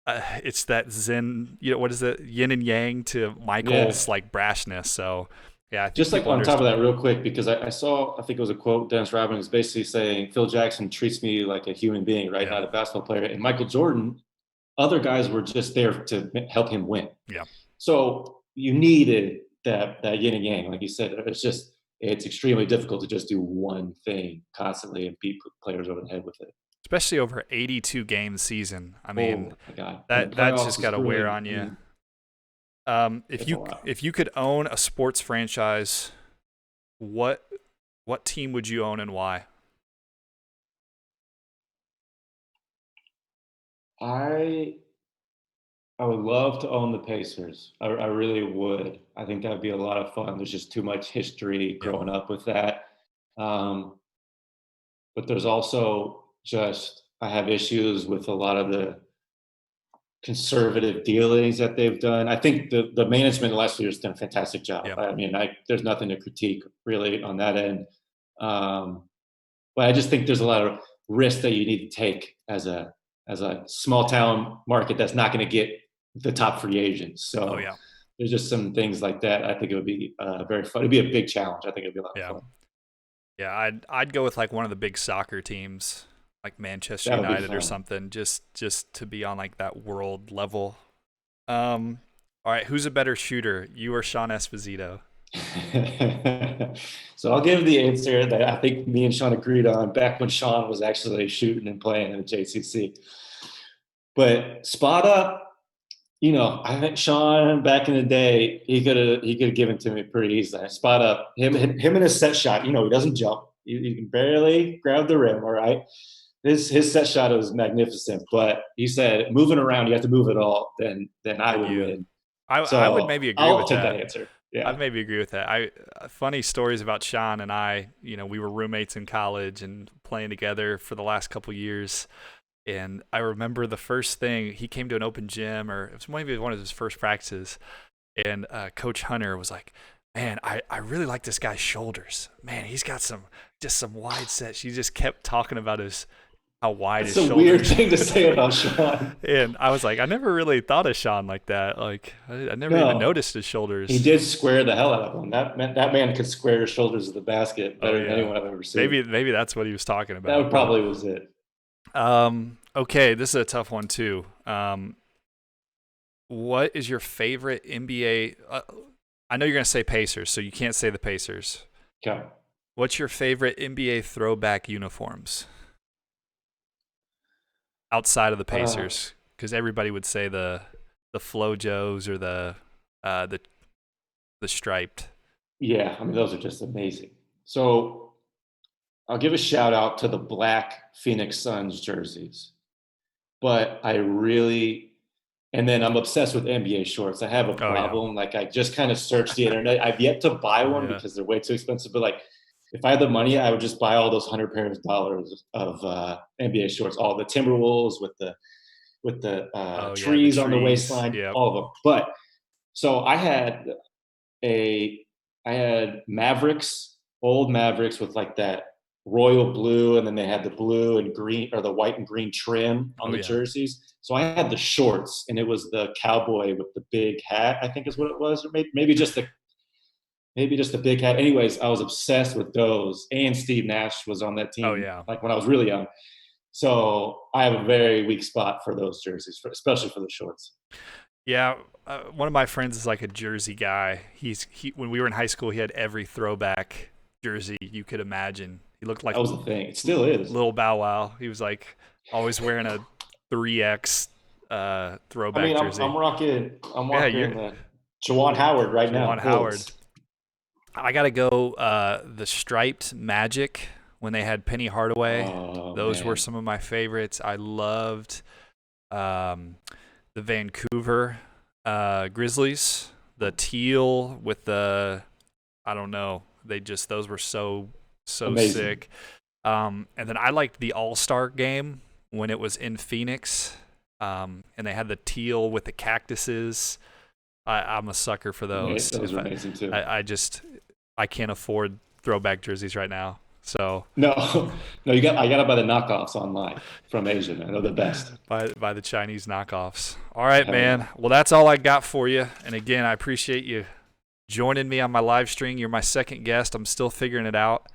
it's that Zen, what is it, yin and yang to Yeah. Michael's like brashness. So yeah, I think Just like people on top of that, underestimate. real quick, because I saw, I think it was a quote, Dennis Rodman was basically saying, Phil Jackson treats me like a human being, right? Yeah, Not a basketball player. And Michael Jordan, other guys were just there to help him win. yeah, So you needed that yin and yang. Like you said, it's extremely difficult to just do one thing constantly and beat players over the head with it. especially over an 82 game season. I Oh mean, my God. And the that's playoffs just is got to wear really, on I you. mean, If it's a you lot. if you could own a sports franchise, what what team would you own and why? I I would love to own the Pacers. I really would. I think that would be a lot of fun. There's just too much history Yeah, growing up with that. Um, but there's also just, I have issues with a lot of the conservative dealings that they've done. I think the management the last few years has done a fantastic job. yeah, I mean, there's nothing to critique really on that end. Um, but I just think there's a lot of risk that you need to take as a small town market that's not going to get the top free agents. oh So yeah, there's just some things like that. I think it would be very fun. It'd be a big challenge. I think it'd be a lot of yeah. fun. Yeah, I'd go with like one of the big soccer teams, like Manchester That would be United or fun. something, just to be on like that world level. All right, who's a better shooter, you or Sean Esposito? So I'll give the answer that I think me and Sean agreed on back when Sean was actually shooting and playing in the JCC. But spot up, I think Sean back in the day, he could have given to me pretty easily. Spot up, him and his set shot. He doesn't jump. He can barely grab the rim. All right, his set shot was magnificent. But he said, moving around, you have to move it all. Then I Then would you, win. I would So maybe agree I'll with take that that. answer. I'd Yeah, maybe agree with that. Funny stories about Sean and I. We were roommates in college and playing together for the last couple years. And I remember the first thing he came to an open gym, or it was maybe one of his first practices, and Coach Hunter was like, "Man, I really like this guy's shoulders. Man, he's got some wide sets." She just kept talking about how wide that's his a weird shoulders. thing to say about Sean. And I was like, I never really thought of Sean like that. Like I never even No, noticed his he shoulders. did square the hell out of him. That man could square his shoulders to the basket Oh better than yeah, anyone I've ever seen. maybe that's what he was talking That about. would But probably was it. okay, this is a tough one too. What is your favorite NBA? I know you're gonna say Pacers, so you can't say the Pacers. Okay. What's your favorite NBA throwback uniforms outside of the Uh, Pacers? Because everybody would say the FloJos or uh, the the striped. yeah, I mean those are just amazing. So I'll give a shout out to the black Phoenix Suns jerseys, but and then I'm obsessed with NBA shorts. I have a Oh yeah, problem. Like I just kind of searched the internet. I've yet to buy one yeah. because they're way too expensive. But like, if I had the money, I would just buy all those $100 of NBA shorts, all the Timberwolves with the Oh yeah, the trees on the trees. waistline, Yep. all of them. But so a I had Mavericks, old Mavericks with like that. royal blue, and then they had the blue and green, or the white and green trim on Oh the yeah. jerseys. So I had the shorts, and it was the cowboy with the big hat, I think is what it was, or maybe just the big hat. Anyways, I was obsessed with those, and Steve Nash was on that Oh team yeah. like when I was really young. So I have a very weak spot for those jerseys, especially for the shorts. Yeah, one of my friends is like a jersey guy. He when we were in high school, he had every throwback jersey you could imagine. He looked like That was the thing. It still is. little Bow Wow. He was like always wearing a 3X I throwback mean, jersey. I'm rocking Yeah, you're Jawan Howard right now, Juwan Howard. Bulls. I gotta go. The striped Magic when they had Penny Hardaway. Oh Those were man, some of my favorites. I loved um, the Vancouver Grizzlies. The teal with the I don't know. Those were so amazing. sick. And then I liked the All Star game when it was in Phoenix. And they had the teal with the cactuses. I'm a sucker for those. Those If are amazing too. I just I can't afford throwback jerseys right now. So No, no, I got to buy the knockoffs online from Asia, man. They're the best. by the Chinese knockoffs. All right, Hell yeah. man. Well, that's all I got for you. And again, I appreciate you joining me on my live stream. You're my second guest. I'm still figuring it out.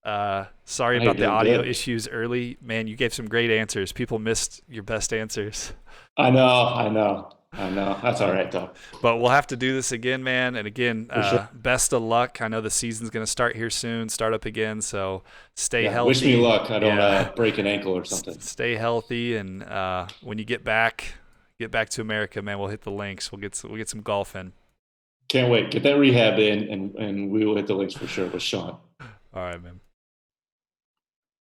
Sorry Hey, you're about the doing audio good. issues early. Man, you gave some great answers. People missed your best answers. I know, I know, I know. That's all Uh, right though, but we'll have to do this again, man. And again, for sure. best of luck. I know the season's going to start here soon, start up again. So stay Yeah, wish me healthy. luck. I don't Yeah. break an ankle or something. Stay healthy. And when you get back to America, man, we'll hit the links. We'll get some golf in. Can't wait. Get that rehab in, and we will hit the links for sure with Sean. All right, man.